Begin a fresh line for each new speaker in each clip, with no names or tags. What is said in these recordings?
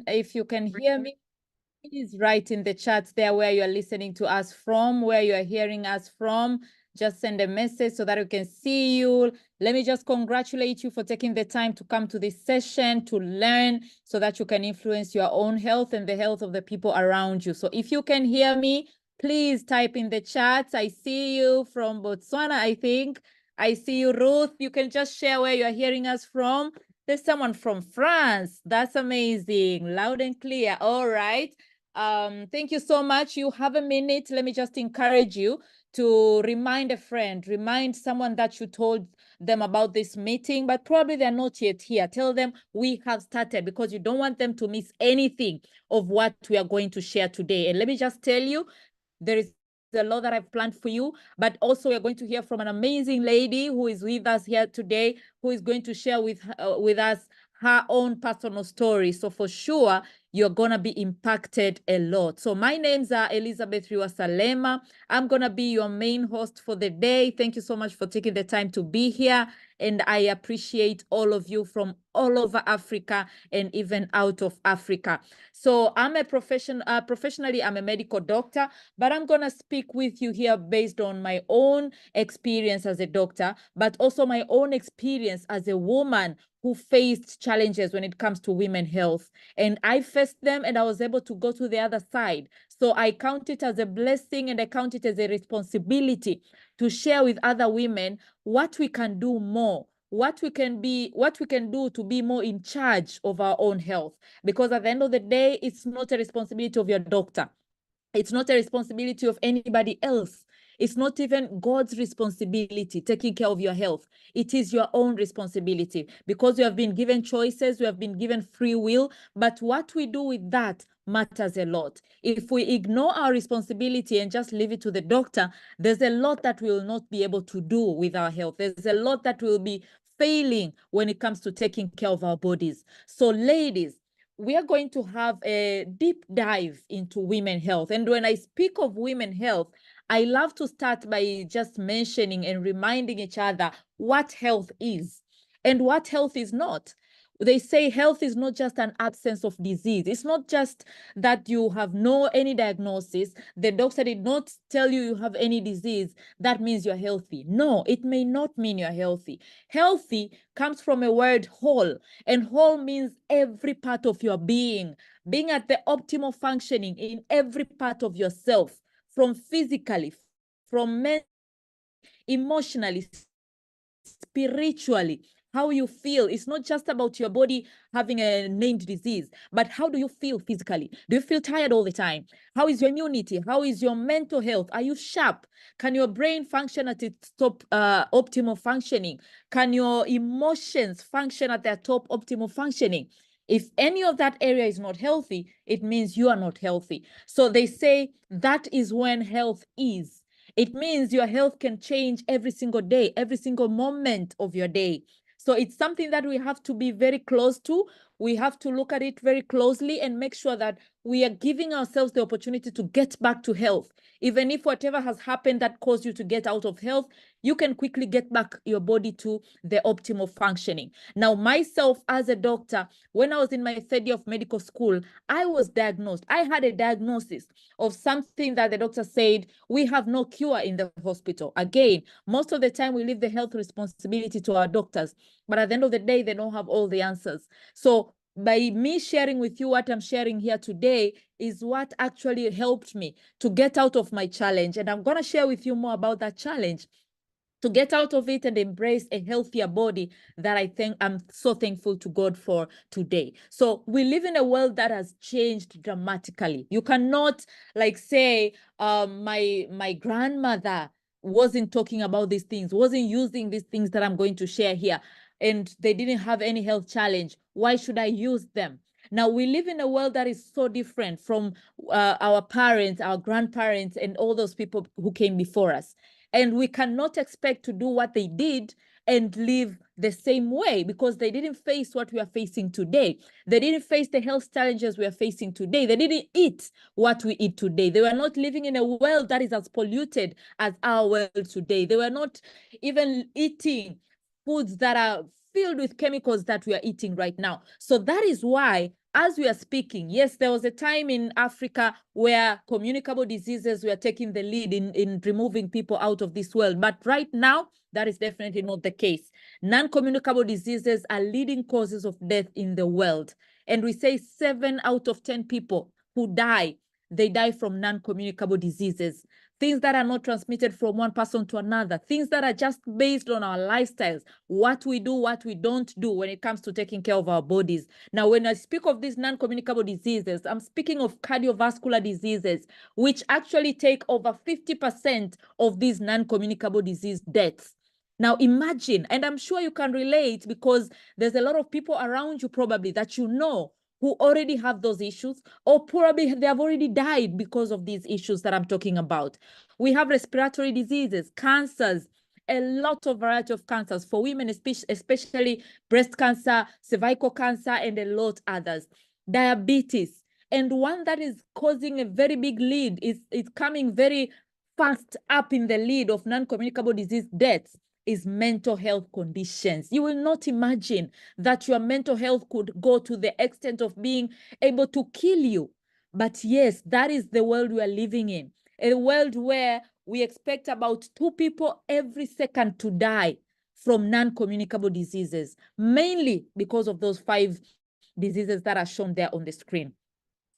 if you can hear me, please write in the chat there where you are listening to us from, where you are hearing us from. Just send a message so that we can see you. Let me just congratulate you for taking the time to come to this session to learn so that you can influence your own health and the health of the people around you. So if you can hear me, please type in the chat. I see you from Botswana, I think. I see you, Ruth. You can just share where you are hearing us from. There's someone from France. That's amazing. Loud and clear. All right. Thank you so much. You have a minute. Let me just encourage you to remind a friend, remind someone that you told them about this meeting, but probably they're not yet here. Tell them we have started, because you don't want them to miss anything of what we are going to share today. And let me just tell you, there is a lot that I've planned for you, but also we're going to hear from an amazing lady who is with us here today, who is going to share with us her own personal story. So for sure, you're going to be impacted a lot. So my name's Elizabeth Riwasalema. I'm going to be your main host for the day. Thank you so much for taking the time to be here. And I appreciate all of you from all over Africa and even out of Africa. So I'm a professionally, I'm a medical doctor, but I'm going to speak with you here based on my own experience as a doctor, but also my own experience as a woman who faced challenges when it comes to women's health. And I faced them and I was able to go to the other side. So I count it as a blessing and I count it as a responsibility to share with other women what we can do more, what we can do to be more in charge of our own health. Because at the end of the day, it's not a responsibility of your doctor. It's not a responsibility of anybody else. It's not even God's responsibility, taking care of your health. It is your own responsibility, because you have been given choices, you have been given free will, but what we do with that matters a lot. If we ignore our responsibility and just leave it to the doctor, there's a lot that we will not be able to do with our health. There's a lot that will be failing when it comes to taking care of our bodies. So ladies, we are going to have a deep dive into women's health. And when I speak of women's health, I love to start by just mentioning and reminding each other what health is and what health is not. They say health is not just an absence of disease. It's not just that you have any diagnosis. The doctor did not tell you have any disease. That means you're healthy. No, it may not mean you're healthy. Healthy comes from a word whole, and whole means every part of your being at the optimal functioning in every part of yourself, from physically, from mentally, emotionally, spiritually. How you feel. It's not just about your body having a named disease, but how do you feel physically? Do you feel tired all the time? How is your immunity? How is your mental health? Are you sharp? Can your brain function at its top optimal functioning? Can your emotions function at their top optimal functioning? If any of that area is not healthy, it means you are not healthy. So they say that is when health is. It means your health can change every single day, every single moment of your day. So it's something that we have to be very close to. We have to look at it very closely and make sure that we are giving ourselves the opportunity to get back to health. Even if whatever has happened that caused you to get out of health, you can quickly get back your body to the optimal functioning. Now, myself as a doctor, when I was in my third year of medical school, I was diagnosed. I had a diagnosis of something that the doctor said, we have no cure in the hospital. Again, most of the time we leave the health responsibility to our doctors, but at the end of the day, they don't have all the answers. So by me sharing with you what I'm sharing here today is what actually helped me to get out of my challenge. And I'm going to share with you more about that challenge, to get out of it and embrace a healthier body that I'm so thankful to God for today. So we live in a world that has changed dramatically. You cannot say my grandmother wasn't talking about these things, wasn't using these things that I'm going to share here, and they didn't have any health challenge. Why should I use them? Now, we live in a world that is so different from our parents, our grandparents, and all those people who came before us. And we cannot expect to do what they did and live the same way, because they didn't face what we are facing today. They didn't face the health challenges we are facing today. They didn't eat what we eat today. They were not living in a world that is as polluted as our world today. They were not even eating foods that are filled with chemicals that we are eating right now. So that is why As we are speaking, yes, there was a time in Africa where communicable diseases were taking the lead in removing people out of this world. But right now, that is definitely not the case. Non-communicable diseases are leading causes of death in the world. And we say 7 out of 10 people who die, they die from non-communicable diseases. Things that are not transmitted from one person to another, things that are just based on our lifestyles, what we do, what we don't do when it comes to taking care of our bodies. Now, when I speak of these non-communicable diseases, I'm speaking of cardiovascular diseases, which actually take over 50% of these non-communicable disease deaths. Now, imagine, and I'm sure you can relate because there's a lot of people around you probably that you know who already have those issues, or probably they have already died because of these issues that I'm talking about. We have respiratory diseases, cancers, a lot of variety of cancers for women, especially breast cancer, cervical cancer, and a lot others. Diabetes. And one that is causing a very big lead is coming very fast up in the lead of non-communicable disease deaths is mental health conditions. You will not imagine that your mental health could go to the extent of being able to kill you. But yes, that is the world we are living in. A world where we expect about 2 people every second to die from non-communicable diseases, mainly because of those 5 diseases that are shown there on the screen.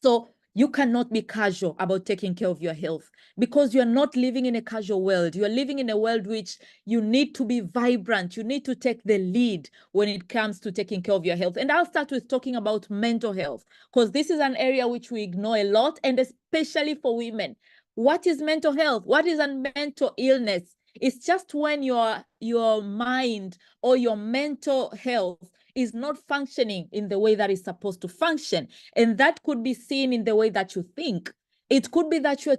So you cannot be casual about taking care of your health because you're not living in a casual world. You're living in a world which you need to be vibrant. You need to take the lead when it comes to taking care of your health. And I'll start with talking about mental health because this is an area which we ignore a lot, and especially for women. What is mental health? What is a mental illness? It's just when your mind or your mental health is not functioning in the way that it's supposed to function. And that could be seen in the way that you think. It could be that you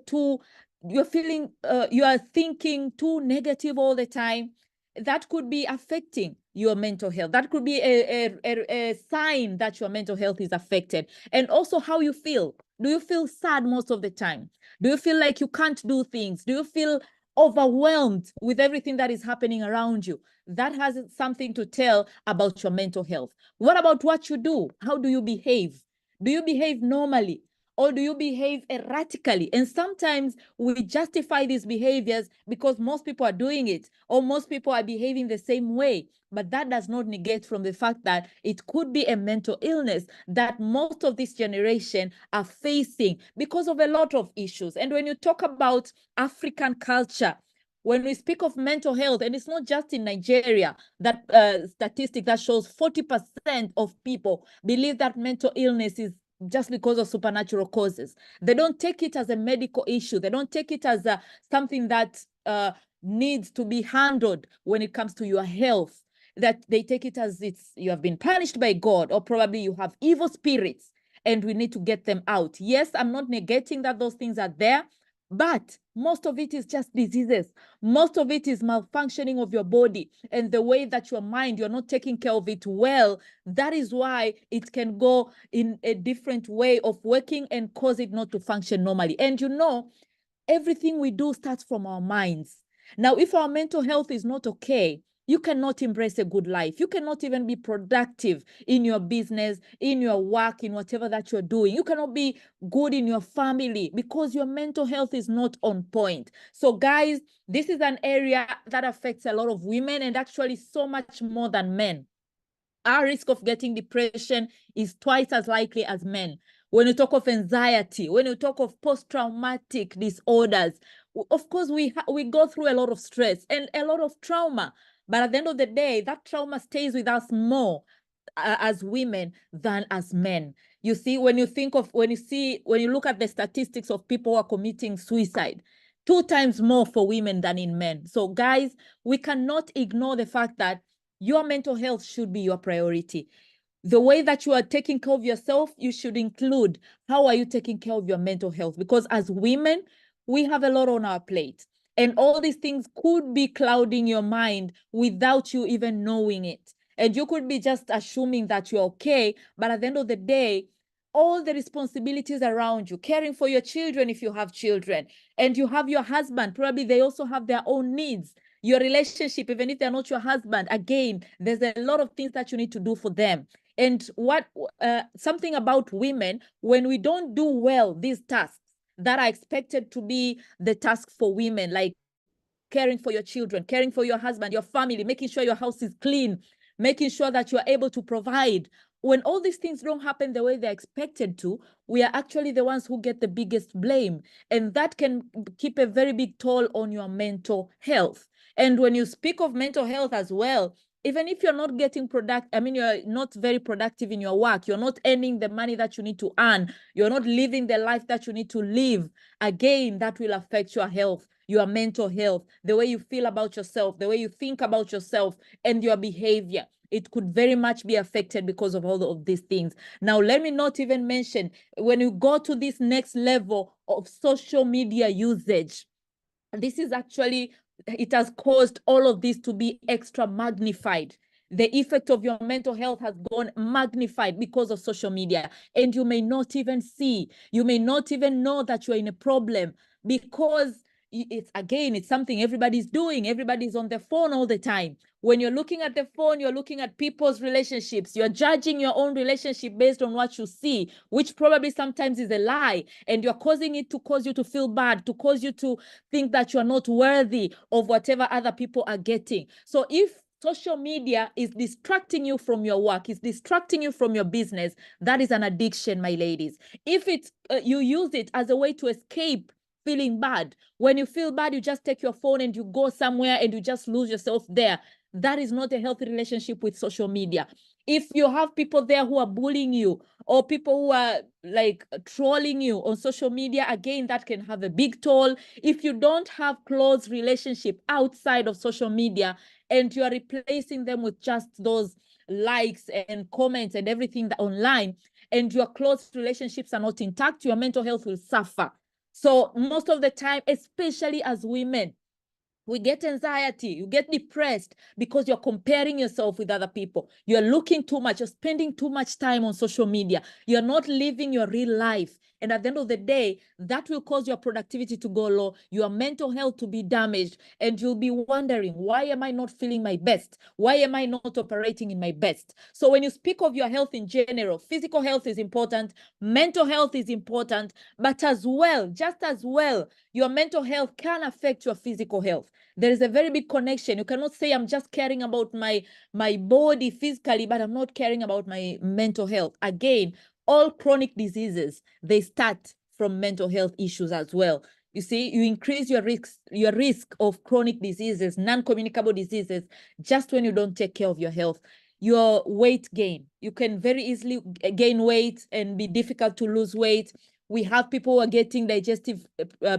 are thinking too negative all the time. That could be affecting your mental health. That could be a sign that your mental health is affected. And also how you feel. Do you feel sad most of the time? Do you feel like you can't do things? Do you feel overwhelmed with everything that is happening around you? That has something to tell about your mental health. What about what you do? How do you behave? Do you behave normally? Or do you behave erratically? And sometimes we justify these behaviors because most people are doing it, or most people are behaving the same way. But that does not negate from the fact that it could be a mental illness that most of this generation are facing because of a lot of issues. And when you talk about African culture, when we speak of mental health, and it's not just in Nigeria, that statistic that shows 40% of people believe that mental illness is just because of supernatural causes. They don't take it as a medical issue. They don't take it as something that needs to be handled when it comes to your health. That they take it as you have been punished by God, or probably you have evil spirits and we need to get them out. Yes, I'm not negating that those things are there, but most of it is just diseases. Most of it is malfunctioning of your body and the way that your mind, you're not taking care of it well. That is why it can go in a different way of working and cause it not to function normally. And you know, everything we do starts from our minds. Now, if our mental health is not okay, you cannot embrace a good life. You cannot even be productive in your business, in your work, in whatever that you're doing. You cannot be good in your family because your mental health is not on point. So guys, this is an area that affects a lot of women, and actually so much more than men. Our risk of getting depression is twice as likely as men. When you talk of anxiety, when you talk of post-traumatic disorders, of course, we go through a lot of stress and a lot of trauma. But at the end of the day, that trauma stays with us more as women than as men. You see, when you look at the statistics of people who are committing suicide, 2 times more for women than in men. So guys, we cannot ignore the fact that your mental health should be your priority. The way that you are taking care of yourself, you should include how are you taking care of your mental health? Because as women, we have a lot on our plate. And all these things could be clouding your mind without you even knowing it. And you could be just assuming that you're okay. But at the end of the day, all the responsibilities around you, caring for your children if you have children, and you have your husband, probably they also have their own needs. Your relationship, even if they're not your husband, again, there's a lot of things that you need to do for them. And what something about women, when we don't do well these tasks that are expected to be the task for women, like caring for your children, caring for your husband, your family, making sure your house is clean, making sure that you are able to provide. When all these things don't happen the way they're expected to, we are actually the ones who get the biggest blame. And that can keep a very big toll on your mental health. And when you speak of mental health as well, even if you're not getting you're not very productive in your work, you're not earning the money that you need to earn, you're not living the life that you need to live, again, that will affect your health, your mental health, the way you feel about yourself, the way you think about yourself, and your behavior. It could very much be affected because of all of these things. Now, let me not even mention, when you go to this next level of social media usage, this is actually, it has caused all of this to be extra magnified. The effect of your mental health has gone magnified because of social media. And you may not even see, you may not even know that you're in a problem, because it's something everybody's doing. Everybody's on the phone all the time. When you're looking at the phone, you're looking at people's relationships. You're judging your own relationship based on what you see, which probably sometimes is a lie. And you're causing it to cause you to feel bad, to cause you to think that you're not worthy of whatever other people are getting. So if social media is distracting you from your work, is distracting you from your business, that is an addiction, my ladies. If you use it as a way to escape feeling bad, when you feel bad, you just take your phone and you go somewhere and you just lose yourself there. That is not a healthy relationship with social media. If you have people there who are bullying you, or people who are like trolling you on social media, again, that can have a big toll. If you don't have close relationship outside of social media, and you are replacing them with just those likes and comments and everything that online, and your close relationships are not intact, your mental health will suffer. So most of the time, especially as women, we get anxiety, you get depressed because you're comparing yourself with other people. You're looking too much, you're spending too much time on social media. You're not living your real life. And at the end of the day, that will cause your productivity to go low, your mental health to be damaged, and you'll be wondering, why am I not feeling my best? Why am I not operating in my best? So when you speak of your health in general, physical health is important, mental health is important, but as well, just as well, your mental health can affect your physical health. There is a very big connection. You cannot say, I'm just caring about my body physically, but I'm not caring about my mental health. Again, all chronic diseases, they start from mental health issues as well. You see, you increase your risk of chronic diseases, non-communicable diseases, just when you don't take care of your health. Your weight gain, you can very easily gain weight and be difficult to lose weight. We have people who are getting digestive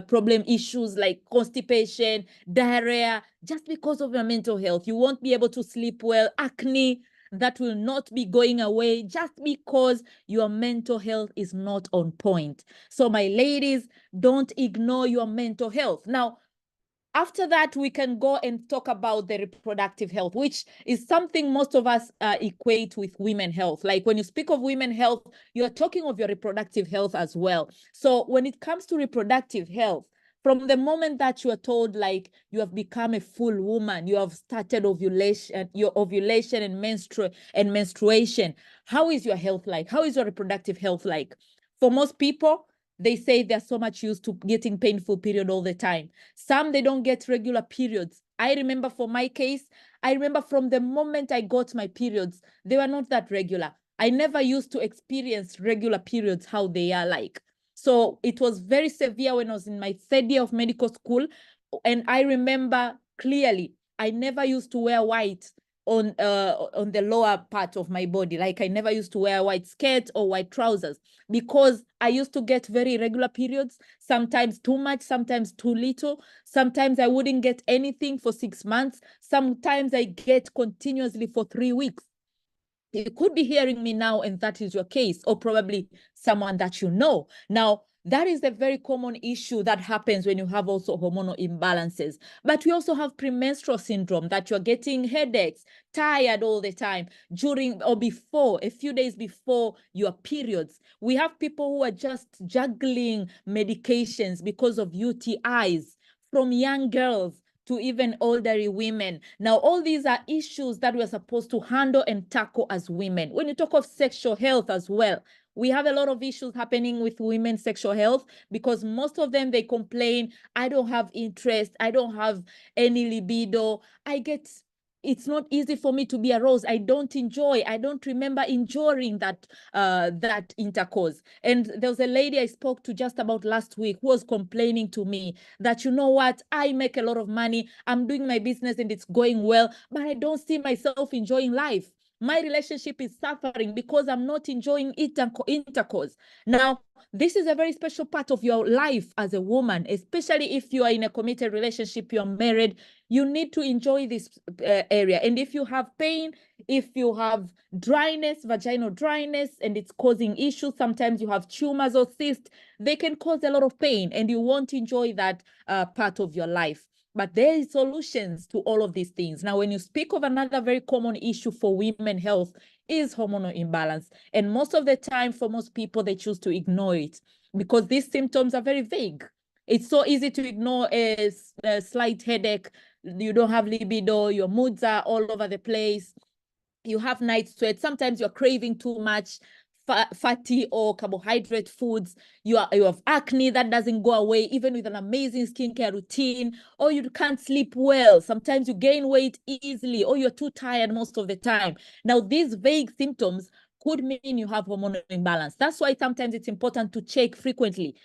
problem issues like constipation, diarrhea, just because of your mental health. You won't be able to sleep well, acne that will not be going away just because your mental health is not on point. So my ladies, don't ignore your mental health. Now, after that, we can go and talk about the reproductive health, which is something most of us equate with women health. Like when you speak of women health, you're talking of your reproductive health as well. So when it comes to reproductive health, from the moment that you are told, like, you have become a full woman, you have started ovulation, your ovulation and menstruation, how is your health like? How is your reproductive health like? For most people, they say they're so much used to getting painful period all the time. Some, they don't get regular periods. I remember for my case, I remember from the moment I got my periods, they were not that regular. I never used to experience regular periods, how they are like. So it was very severe when I was in my third year of medical school. And I remember clearly, I never used to wear white on the lower part of my body. Like I never used to wear white skirt or white trousers because I used to get very irregular periods, sometimes too much, sometimes too little. Sometimes I wouldn't get anything for 6 months. Sometimes I get continuously for 3 weeks. You could be hearing me now and that is your case, or probably someone that you know. Now, that is a very common issue that happens when you have also hormonal imbalances. But we also have premenstrual syndrome, that you're getting headaches, tired all the time during or before, a few days before your periods. We have people who are just juggling medications because of UTIs, from young girls to even elderly women. Now, all these are issues that we're supposed to handle and tackle as women. When you talk of sexual health as well, we have a lot of issues happening with women's sexual health because most of them, they complain, I don't have interest, I don't have any libido, it's not easy for me to be aroused. I don't remember enjoying that intercourse. And there was a lady I spoke to just about last week who was complaining to me that, you know what, I make a lot of money, I'm doing my business and it's going well, but I don't see myself enjoying life. My relationship is suffering because I'm not enjoying intercourse. Now, this is a very special part of your life as a woman, especially if you are in a committed relationship, you're married, you need to enjoy this area. And if you have pain, if you have dryness, vaginal dryness, and it's causing issues, sometimes you have tumors or cysts, they can cause a lot of pain and you won't enjoy that part of your life. But there is solutions to all of these things. Now, when you speak of another very common issue for women health is hormonal imbalance. And most of the time, for most people, they choose to ignore it because these symptoms are very vague. It's so easy to ignore a slight headache. You don't have libido, your moods are all over the place. You have night sweats. Sometimes you're craving too much fatty or carbohydrate foods. You have acne that doesn't go away even with an amazing skincare routine, or you can't sleep well. Sometimes you gain weight easily, or you're too tired most of the time. Now, these vague symptoms could mean you have hormonal imbalance. That's why sometimes it's important to check frequently.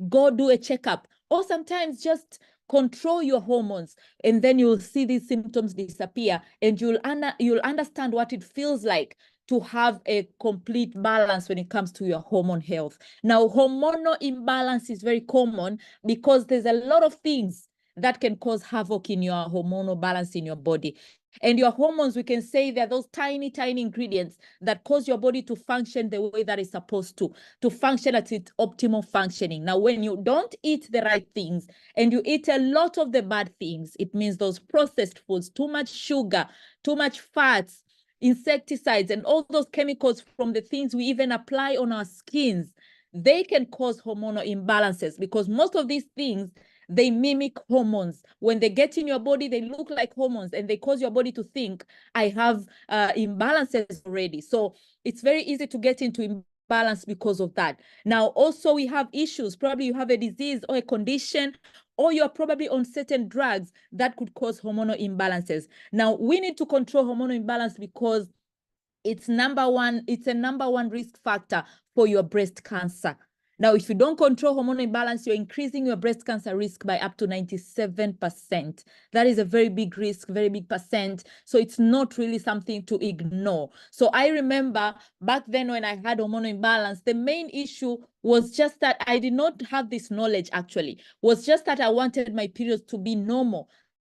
Go do a checkup, or sometimes just control your hormones, and then you'll see these symptoms disappear, and you'll understand what it feels like to have a complete balance when it comes to your hormone health. Now, hormonal imbalance is very common because there's a lot of things that can cause havoc in your hormonal balance in your body. And your hormones, we can say they're those tiny, tiny ingredients that cause your body to function the way that it's supposed to function at its optimal functioning. Now, when you don't eat the right things and you eat a lot of the bad things, it means those processed foods, too much sugar, too much fats, insecticides, and all those chemicals from the things we even apply on our skins, they can cause hormonal imbalances because most of these things, they mimic hormones. When they get in your body, they look like hormones and they cause your body to think, I have imbalances already. So it's very easy to get into imbalance because of that. Now, also we have issues. Probably you have a disease or a condition, or you're probably on certain drugs that could cause hormonal imbalances. Now, we need to control hormonal imbalance because it's a number one risk factor for your breast cancer. Now, if you don't control hormonal imbalance, you're increasing your breast cancer risk by up to 97%. That is a very big risk, very big percent. So it's not really something to ignore. So I remember back then when I had hormonal imbalance, the main issue was just that I did not have this knowledge actually, was just that I wanted my periods to be normal.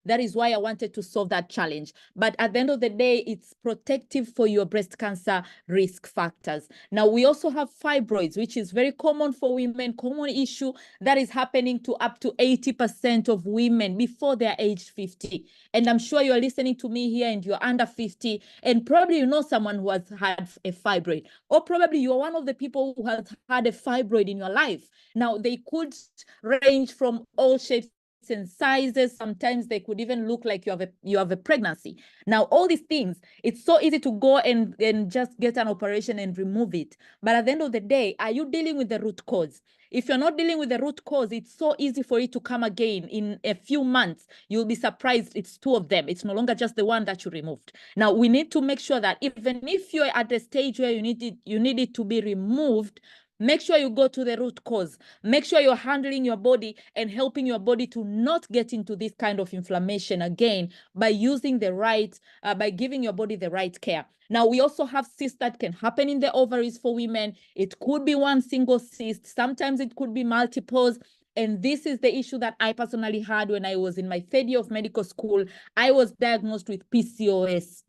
That is why I wanted to solve that challenge. But at the end of the day, it's protective for your breast cancer risk factors. Now, we also have fibroids, which is very common for women, common issue that is happening to up to 80% of women before they're aged 50. And I'm sure you're listening to me here and you're under 50, and probably you know someone who has had a fibroid, or probably you're one of the people who has had a fibroid in your life. Now, they could range from all shapes and sizes. Sometimes they could even look like you have a pregnancy. Now, all these things, it's so easy to go and just get an operation and remove it. But at the end of the day, are you dealing with the root cause? If you're not dealing with the root cause, it's so easy for it to come again in a few months. You'll be surprised it's two of them. It's no longer just the one that you removed. Now, we need to make sure that even if you're at the stage where you need it to be removed, make sure you go to the root cause. Make sure you're handling your body and helping your body to not get into this kind of inflammation again by using the right, by giving your body the right care. Now, we also have cysts that can happen in the ovaries for women. It could be one single cyst. Sometimes it could be multiples. And this is the issue that I personally had when I was in my third year of medical school. I was diagnosed with PCOS.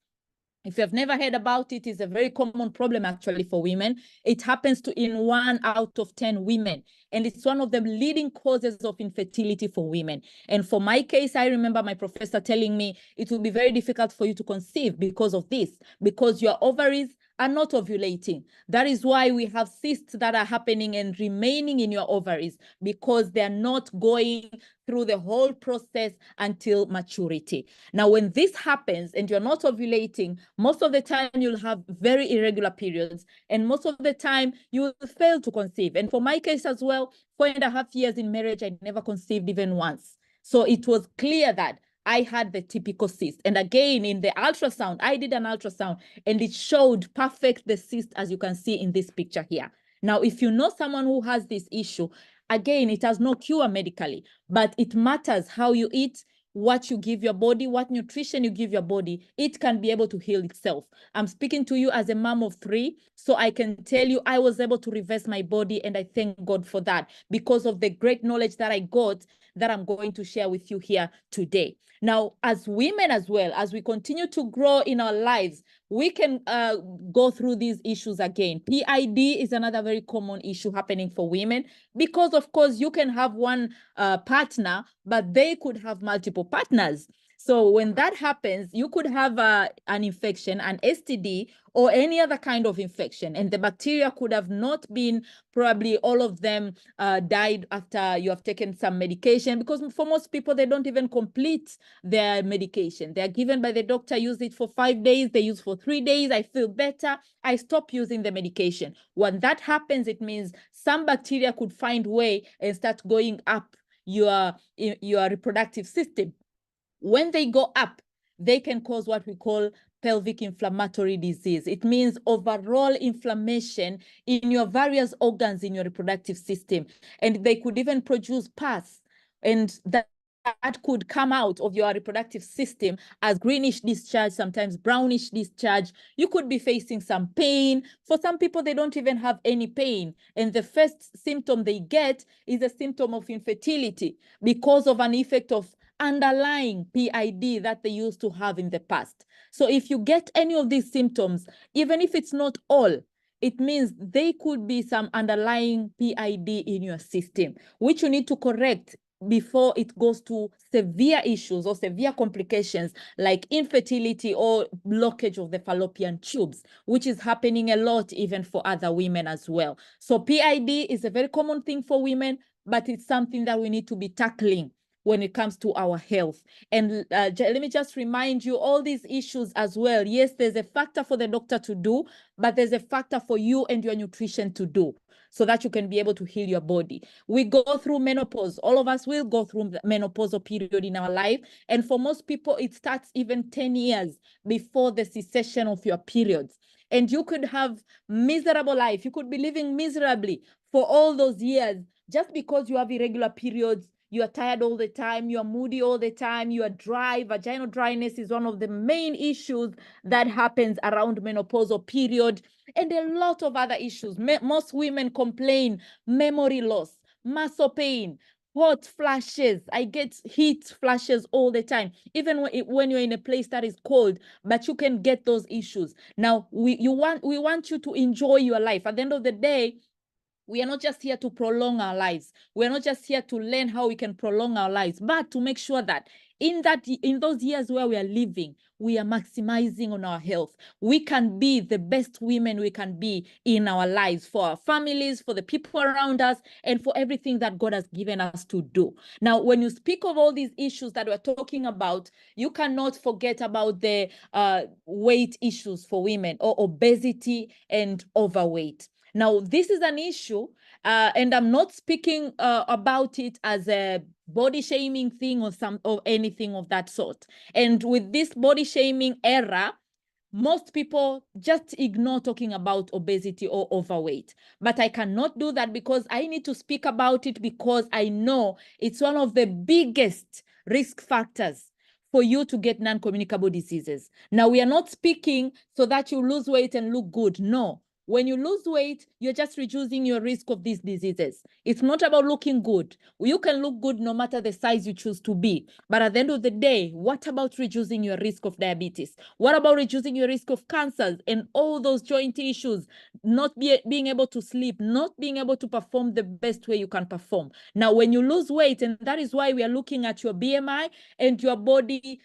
If you've never heard about it, it's a very common problem actually for women. It happens to in 1 out of 10 women. And it's one of the leading causes of infertility for women. And for my case, I remember my professor telling me it will be very difficult for you to conceive because of this, because your ovaries are not ovulating. That is why we have cysts that are happening and remaining in your ovaries, because they're not going through the whole process until maturity. Now, when this happens and you're not ovulating, most of the time you'll have very irregular periods, and most of the time you will fail to conceive. And for my case as well, 4.5 years in marriage, I never conceived even once. So it was clear that I had the typical cyst. And again, in the ultrasound, I did an ultrasound and it showed perfect the cyst, as you can see in this picture here. Now, if you know someone who has this issue, again, it has no cure medically, but it matters how you eat, what you give your body, what nutrition you give your body. It can be able to heal itself. I'm speaking to you as a mom of 3, so I can tell you I was able to reverse my body, and I thank God for that because of the great knowledge that I got that I'm going to share with you here today. Now, as women as well, as we continue to grow in our lives, we can go through these issues again. PID is another very common issue happening for women because, of course, you can have one partner, but they could have multiple partners. So when that happens, you could have an infection, an STD, or any other kind of infection, and the bacteria could have not been, probably all of them died after you have taken some medication, because for most people, they don't even complete their medication. They're given by the doctor, use it for 5 days, they use for 3 days, I feel better, I stop using the medication. When that happens, it means some bacteria could find way and start going up your reproductive system. When they go up, they can cause what we call pelvic inflammatory disease. It means overall inflammation in your various organs in your reproductive system. And they could even produce pus. And that could come out of your reproductive system as greenish discharge, sometimes brownish discharge. You could be facing some pain. For some people, they don't even have any pain. And the first symptom they get is a symptom of infertility because of an effect of underlying PID that they used to have in the past. So if you get any of these symptoms, even if it's not all, it means they could be some underlying PID in your system, which you need to correct before it goes to severe issues or severe complications like infertility or blockage of the fallopian tubes, which is happening a lot even for other women as well. So PID is a very common thing for women, but it's something that we need to be tackling when it comes to our health. And let me just remind you, all these issues as well, yes, there's a factor for the doctor to do, but there's a factor for you and your nutrition to do so that you can be able to heal your body. We go through menopause. All of us will go through the menopausal period in our life. And for most people, it starts even 10 years before the cessation of your periods. And you could have miserable life. You could be living miserably for all those years just because you have irregular periods. You are tired all the time, you are moody all the time, you are dry. Vaginal dryness is one of the main issues that happens around menopausal period, and a lot of other issues. Most women complain memory loss, muscle pain, hot flashes. I get heat flashes all the time, even when you're in a place that is cold, but you can get those issues. Now, we want you to enjoy your life. At the end of the day, we are not just here to prolong our lives. We're not just here to learn how we can prolong our lives, but to make sure that in those years where we are living, we are maximizing on our health. We can be the best women we can be in our lives, for our families, for the people around us, and for everything that God has given us to do. Now, when you speak of all these issues that we're talking about, you cannot forget about the weight issues for women, or obesity and overweight. Now, this is an issue, and I'm not speaking about it as a body shaming thing or anything of that sort. And with this body shaming era, most people just ignore talking about obesity or overweight. But I cannot do that, because I need to speak about it, because I know it's one of the biggest risk factors for you to get non-communicable diseases. Now, we are not speaking so that you lose weight and look good. No. When you lose weight, you're just reducing your risk of these diseases. It's not about looking good. You can look good no matter the size you choose to be. But at the end of the day, what about reducing your risk of diabetes? What about reducing your risk of cancers and all those joint issues, not being able to sleep, not being able to perform the best way you can perform? Now, when you lose weight, and that is why we are looking at your BMI and your body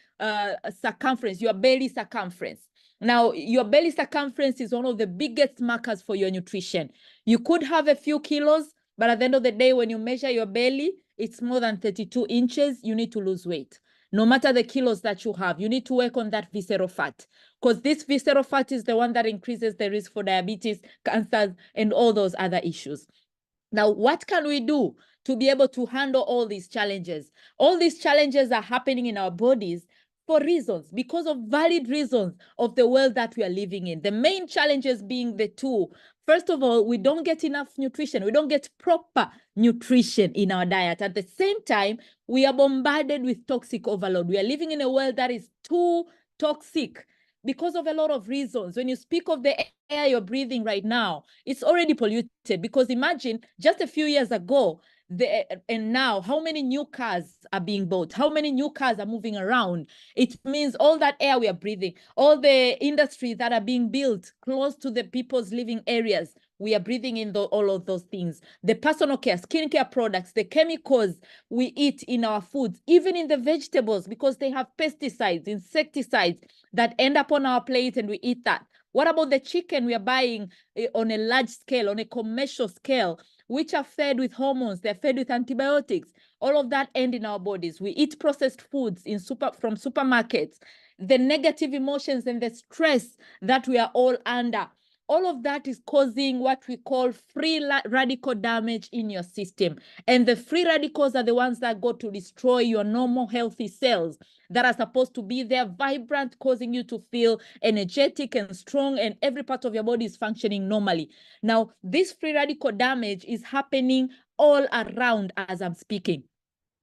circumference, your belly circumference. Now, your belly circumference is one of the biggest markers for your nutrition. You could have a few kilos, but at the end of the day, when you measure your belly, it's more than 32 inches. You need to lose weight. No matter the kilos that you have, you need to work on that visceral fat, because this visceral fat is the one that increases the risk for diabetes, cancers, and all those other issues. Now, what can we do to be able to handle all these challenges? All these challenges are happening in our bodies for reasons, because of valid reasons of the world that we are living in. The main challenges being the two. First of all, we don't get enough nutrition. We don't get proper nutrition in our diet. At the same time, we are bombarded with toxic overload. We are living in a world that is too toxic because of a lot of reasons. When you speak of the air you're breathing right now, it's already polluted, because imagine just a few years ago, and now how many new cars are being bought, how many new cars are moving around. It means all that air we are breathing, all the industries that are being built close to the people's living areas, we are breathing in all of those things. The personal care, skincare products, the chemicals we eat in our foods, even in the vegetables, because they have pesticides, insecticides that end up on our plate and we eat that. What about the chicken we are buying on a large scale, on a commercial scale, which are fed with hormones, they're fed with antibiotics? All of that end in our bodies. We eat processed foods from supermarkets. The negative emotions and the stress that we are all under, all of that is causing what we call free radical damage in your system. And the free radicals are the ones that go to destroy your normal healthy cells that are supposed to be there, vibrant, causing you to feel energetic and strong, and every part of your body is functioning normally. Now, this free radical damage is happening all around as I'm speaking.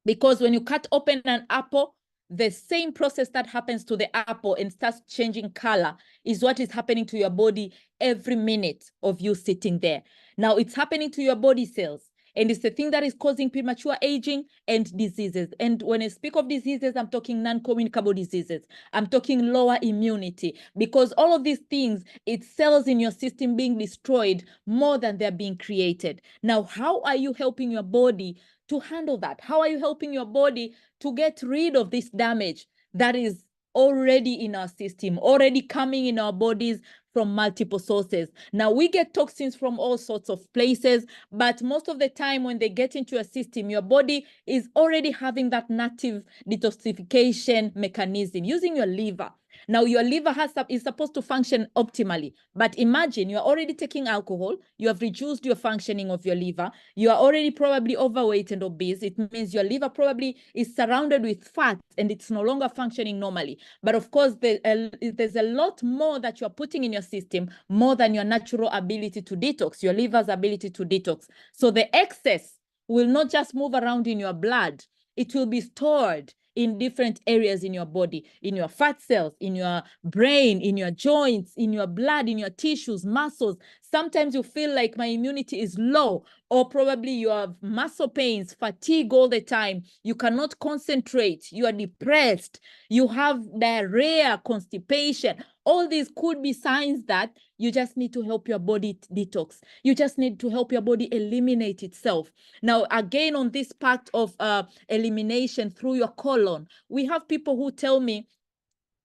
Because when you cut open an apple, the same process that happens to the apple and starts changing color is what is happening to your body every minute of you sitting there. Now, it's happening to your body cells. And it's the thing that is causing premature aging and diseases. And when I speak of diseases, I'm talking non-communicable diseases. I'm talking lower immunity, because all of these things, it's cells in your system being destroyed more than they're being created. Now, how are you helping your body to handle that? How are you helping your body to get rid of this damage that is already in our system, already coming in our bodies from multiple sources? Now, we get toxins from all sorts of places, but most of the time when they get into your system, your body is already having that native detoxification mechanism using your liver. Now, your liver is supposed to function optimally, but imagine you're already taking alcohol, you have reduced your functioning of your liver, you are already probably overweight and obese. It means your liver probably is surrounded with fat and it's no longer functioning normally. But of course, there's a lot more that you're putting in your system, more than your natural ability to detox, your liver's ability to detox. So the excess will not just move around in your blood, it will be stored in different areas in your body, in your fat cells, in your brain, in your joints, in your blood, in your tissues, muscles. Sometimes you feel like my immunity is low, or probably you have muscle pains, fatigue all the time. You cannot concentrate. You are depressed. You have diarrhea, constipation. All these could be signs that you just need to help your body detox. You just need to help your body eliminate itself. Now, again, on this part of elimination through your colon, we have people who tell me,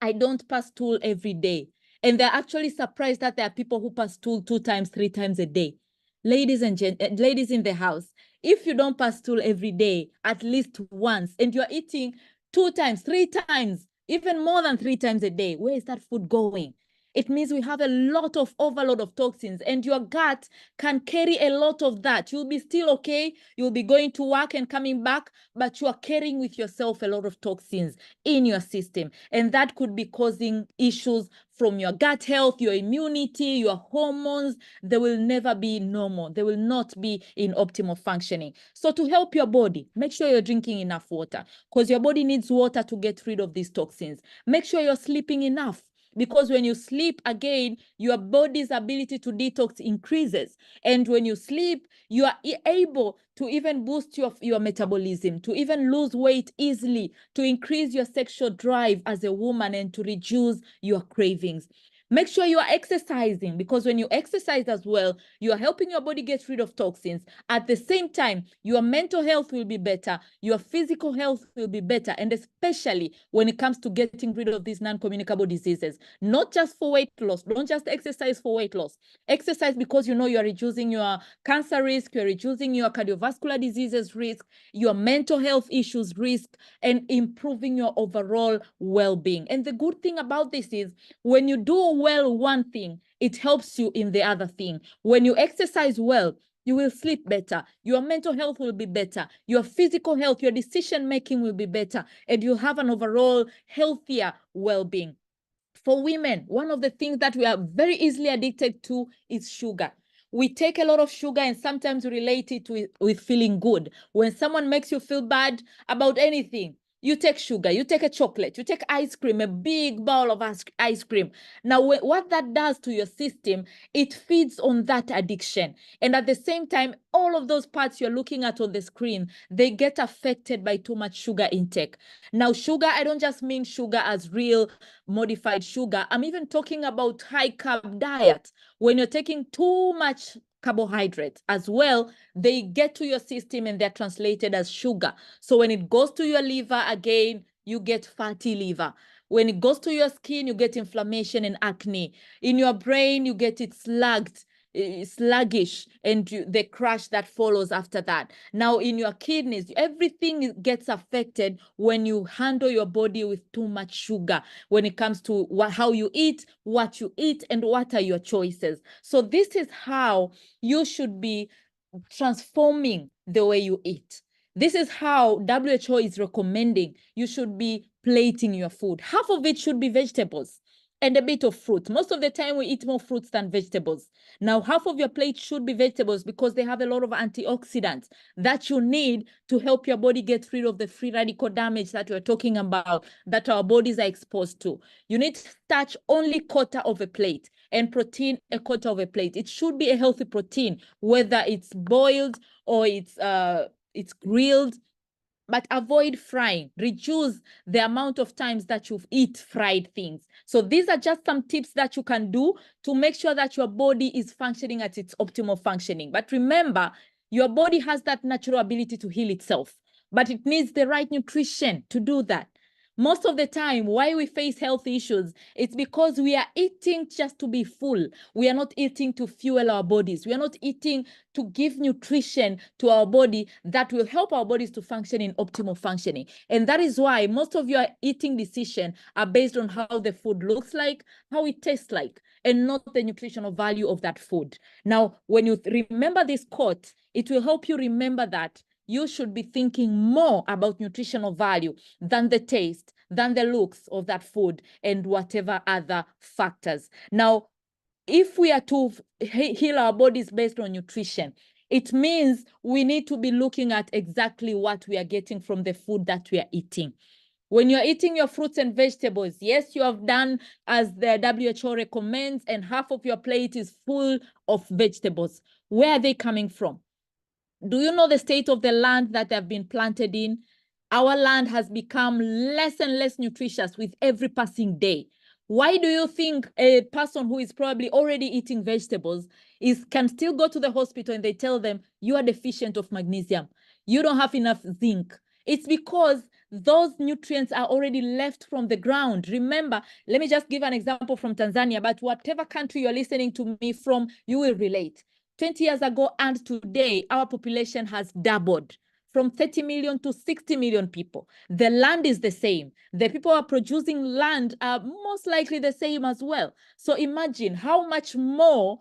I don't pass stool every day. And they're actually surprised that there are people who pass stool 2 times, 3 times a day. Ladies in the house, if you don't pass stool every day, at least once, and you're eating 2 times, 3 times, even more than 3 times a day, where is that food going? It means we have a lot of overload of toxins, and your gut can carry a lot of that. You'll be still okay. You'll be going to work and coming back, but you are carrying with yourself a lot of toxins in your system. And that could be causing issues from your gut health, your immunity, your hormones. They will never be normal. They will not be in optimal functioning. So to help your body, make sure you're drinking enough water, because your body needs water to get rid of these toxins. Make sure you're sleeping enough, because when you sleep, again, your body's ability to detox increases. And when you sleep, you are able to even boost your metabolism, to even lose weight easily, to increase your sexual drive as a woman, and to reduce your cravings. Make sure you are exercising, because when you exercise as well, you are helping your body get rid of toxins. At the same time, your mental health will be better, your physical health will be better, and especially when it comes to getting rid of these non-communicable diseases. Not just for weight loss. Don't just exercise for weight loss. Exercise because you know you are reducing your cancer risk, you're reducing your cardiovascular diseases risk, your mental health issues risk, and improving your overall well-being. And the good thing about this is, when you do well one thing, it helps you in the other thing. When you exercise well, you will sleep better, your mental health will be better, your physical health, your decision making will be better, and you have an overall healthier well-being. For women, one of the things that we are very easily addicted to is sugar. We take a lot of sugar and sometimes relate it with feeling good. When someone makes you feel bad about anything, you take sugar, you take a chocolate, you take ice cream, a big bowl of ice cream. Now, what that does to your system, it feeds on that addiction. And at the same time, all of those parts you're looking at on the screen, they get affected by too much sugar intake. Now, sugar, I don't just mean sugar as real modified sugar. I'm even talking about high carb diet. When you're taking too much carbohydrates as well, they get to your system and they're translated as sugar. So when it goes to your liver, again, you get fatty liver. When it goes to your skin, you get inflammation and acne. In your brain, you get it sluggish, and the crash that follows after that. Now, in your kidneys, everything gets affected when you handle your body with too much sugar, when it comes to how you eat, what you eat, and what are your choices. So this is how you should be transforming the way you eat. This is how WHO is recommending you should be plating your food. Half of it should be vegetables and a bit of fruit. Most of the time we eat more fruits than vegetables. Now, half of your plate should be vegetables because they have a lot of antioxidants that you need to help your body get rid of the free radical damage that we're talking about, that our bodies are exposed to. You need starch only quarter of a plate, and protein a quarter of a plate. It should be a healthy protein, whether it's boiled or it's grilled, but avoid frying. Reduce the amount of times that you eat fried things. So these are just some tips that you can do to make sure that your body is functioning at its optimal functioning. But remember, your body has that natural ability to heal itself, but it needs the right nutrition to do that. Most of the time, why we face health issues, it's because we are eating just to be full. We are not eating to fuel our bodies. We are not eating to give nutrition to our body that will help our bodies to function in optimal functioning. And that is why most of your eating decisions are based on how the food looks like, how it tastes like, and not the nutritional value of that food. Now, when you remember this quote, it will help you remember that you should be thinking more about nutritional value than the taste, than the looks of that food, and whatever other factors. Now, if we are to heal our bodies based on nutrition, it means we need to be looking at exactly what we are getting from the food that we are eating. When you're eating your fruits and vegetables, yes, you have done as the WHO recommends, and half of your plate is full of vegetables. Where are they coming from? Do you know the state of the land that they've been planted in? Our land has become less and less nutritious with every passing day. Why do you think a person who is probably already eating vegetables can still go to the hospital and they tell them, you are deficient of magnesium, you don't have enough zinc? It's because those nutrients are already left from the ground. Remember, let me just give an example from Tanzania, but whatever country you're listening to me from, you will relate. 20 years ago and today, our population has doubled from 30 million to 60 million people. The land is the same. The people who are producing land are most likely the same as well. So imagine how much more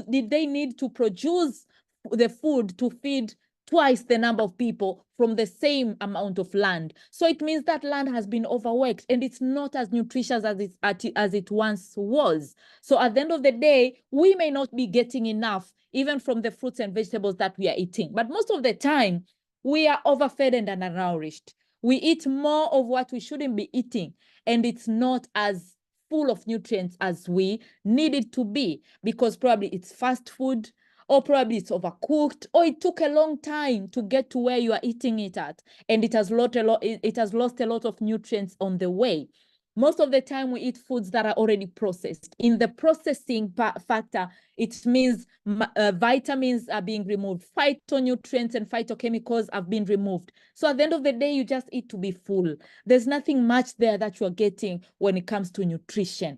did they need to produce the food to feed twice the number of people from the same amount of land. So it means that land has been overworked and it's not as nutritious as it once was. So at the end of the day, we may not be getting enough even from the fruits and vegetables that we are eating. But most of the time, we are overfed and undernourished. We eat more of what we shouldn't be eating, and it's not as full of nutrients as we need it to be, because probably it's fast food, or probably it's overcooked, or it took a long time to get to where you are eating it at, and it has lost a lot of nutrients on the way. Most of the time we eat foods that are already processed. In the processing factor, it means vitamins are being removed, phytonutrients and phytochemicals have been removed. So at the end of the day, you just eat to be full. There's nothing much there that you're getting when it comes to nutrition.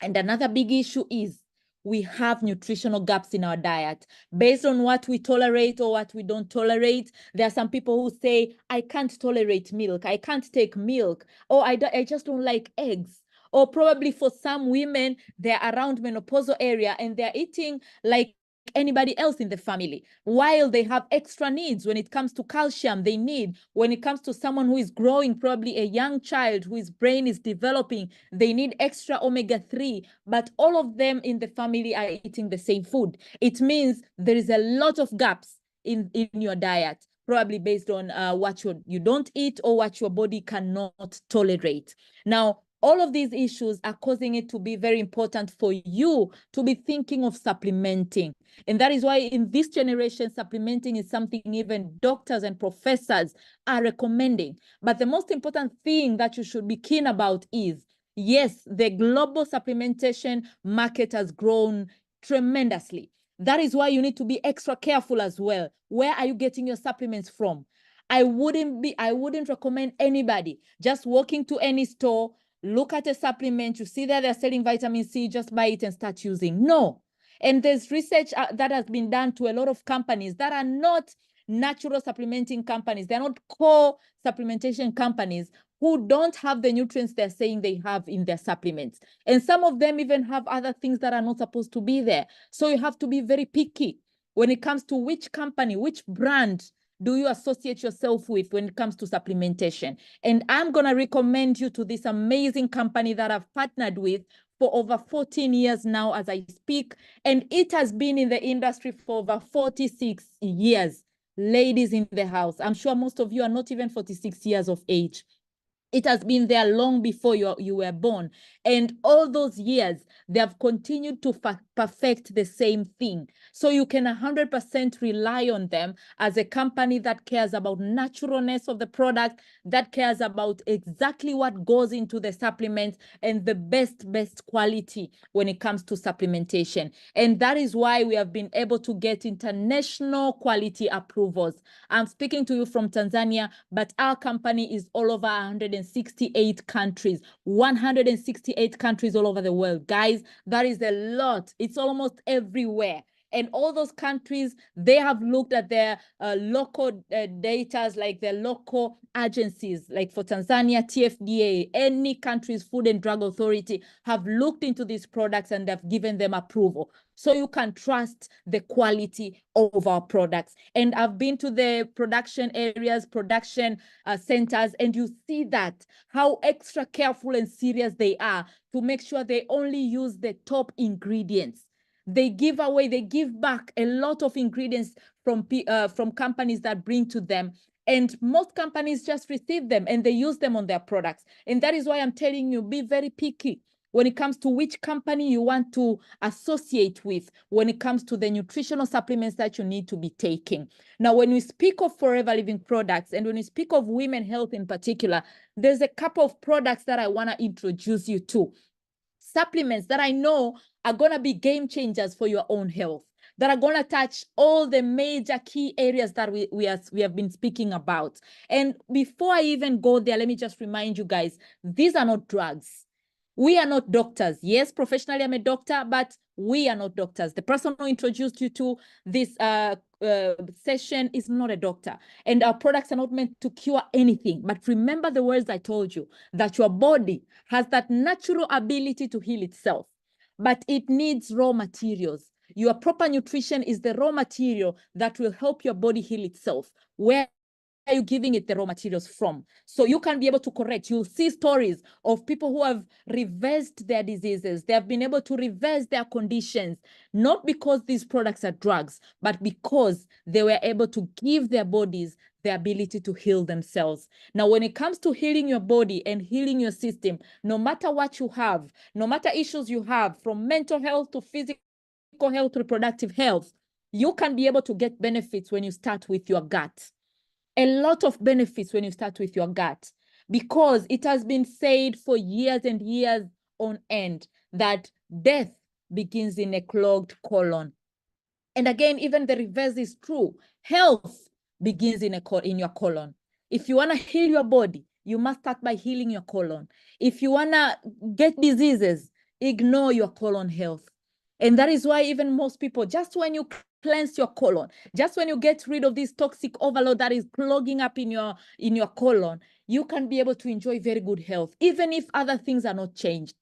And another big issue is we have nutritional gaps in our diet based on what we tolerate or what we don't tolerate. There are some people who say, I can't tolerate milk, I can't take milk, or I just don't like eggs. Or probably for some women, they're around menopausal area and they're eating like anybody else in the family, while they have extra needs when it comes to calcium they need. When it comes to someone who is growing, probably a young child whose brain is developing, they need extra omega-3, but all of them in the family are eating the same food. It means there is a lot of gaps in your diet, probably based on what you don't eat or what your body cannot tolerate. Now, all of these issues are causing it to be very important for you to be thinking of supplementing. And that is why in this generation, supplementing is something even doctors and professors are recommending. But the most important thing that you should be keen about is, yes, the global supplementation market has grown tremendously. That is why you need to be extra careful as well. Where are you getting your supplements from? I wouldn't recommend anybody just walking to any store, look at a supplement, you see that they're selling vitamin C, just buy it and start using. No. And there's research that has been done to a lot of companies that are not natural supplementing companies. They're not core supplementation companies who don't have the nutrients they're saying they have in their supplements. And some of them even have other things that are not supposed to be there. So you have to be very picky when it comes to which company, which brand do you associate yourself with when it comes to supplementation. And I'm going to recommend you to this amazing company that I've partnered with for over 14 years now as I speak. And it has been in the industry for over 46 years. Ladies in the house, I'm sure most of you are not even 46 years of age. It has been there long before you were born. And all those years, they have continued to perfect the same thing. So you can 100% rely on them as a company that cares about naturalness of the product, that cares about exactly what goes into the supplements and the best quality when it comes to supplementation. And that is why we have been able to get international quality approvals. I'm speaking to you from Tanzania, but our company is all over 168 countries, 168 countries all over the world. Guys, that is a lot. It's almost everywhere. And all those countries, they have looked at their local data, like their local agencies, like for Tanzania, TFDA, any country's Food and Drug Authority have looked into these products and have given them approval. So you can trust the quality of our products. And I've been to the production areas, production centers, and you see that, how extra careful and serious they are to make sure they only use the top ingredients. They give back a lot of ingredients from companies that bring to them. And most companies just receive them and they use them on their products. And that is why I'm telling you, be very picky when it comes to which company you want to associate with when it comes to the nutritional supplements that you need to be taking. Now, when we speak of Forever Living products and when we speak of women health in particular, there's a couple of products that I want to introduce you to. Supplements that I know are going to be game changers for your own health, that are going to touch all the major key areas that we have been speaking about. And before I even go there, let me just remind you guys, these are not drugs. We are not doctors. Yes, professionally, I'm a doctor, but we are not doctors. The person who introduced you to this session is not a doctor. And our products are not meant to cure anything. But remember the words I told you, that your body has that natural ability to heal itself, but it needs raw materials. Your proper nutrition is the raw material that will help your body heal itself. Where are you giving it the raw materials from? So you can be able to correct. You'll see stories of people who have reversed their diseases. They have been able to reverse their conditions, not because these products are drugs, but because they were able to give their bodies the ability to heal themselves. Now, when it comes to healing your body and healing your system, no matter what you have, no matter issues you have, from mental health to physical health to reproductive health, you can be able to get benefits when you start with your gut. A lot of benefits when you start with your gut. because it has been said for years and years on end that death begins in a clogged colon. And again, even the reverse is true. Health begins in your colon. If you want to heal your body, you must start by healing your colon. If you want to get diseases, ignore your colon health. And that is why even most people, just when you cleanse your colon, just when you get rid of this toxic overload that is clogging up in your colon, you can be able to enjoy very good health, even if other things are not changed.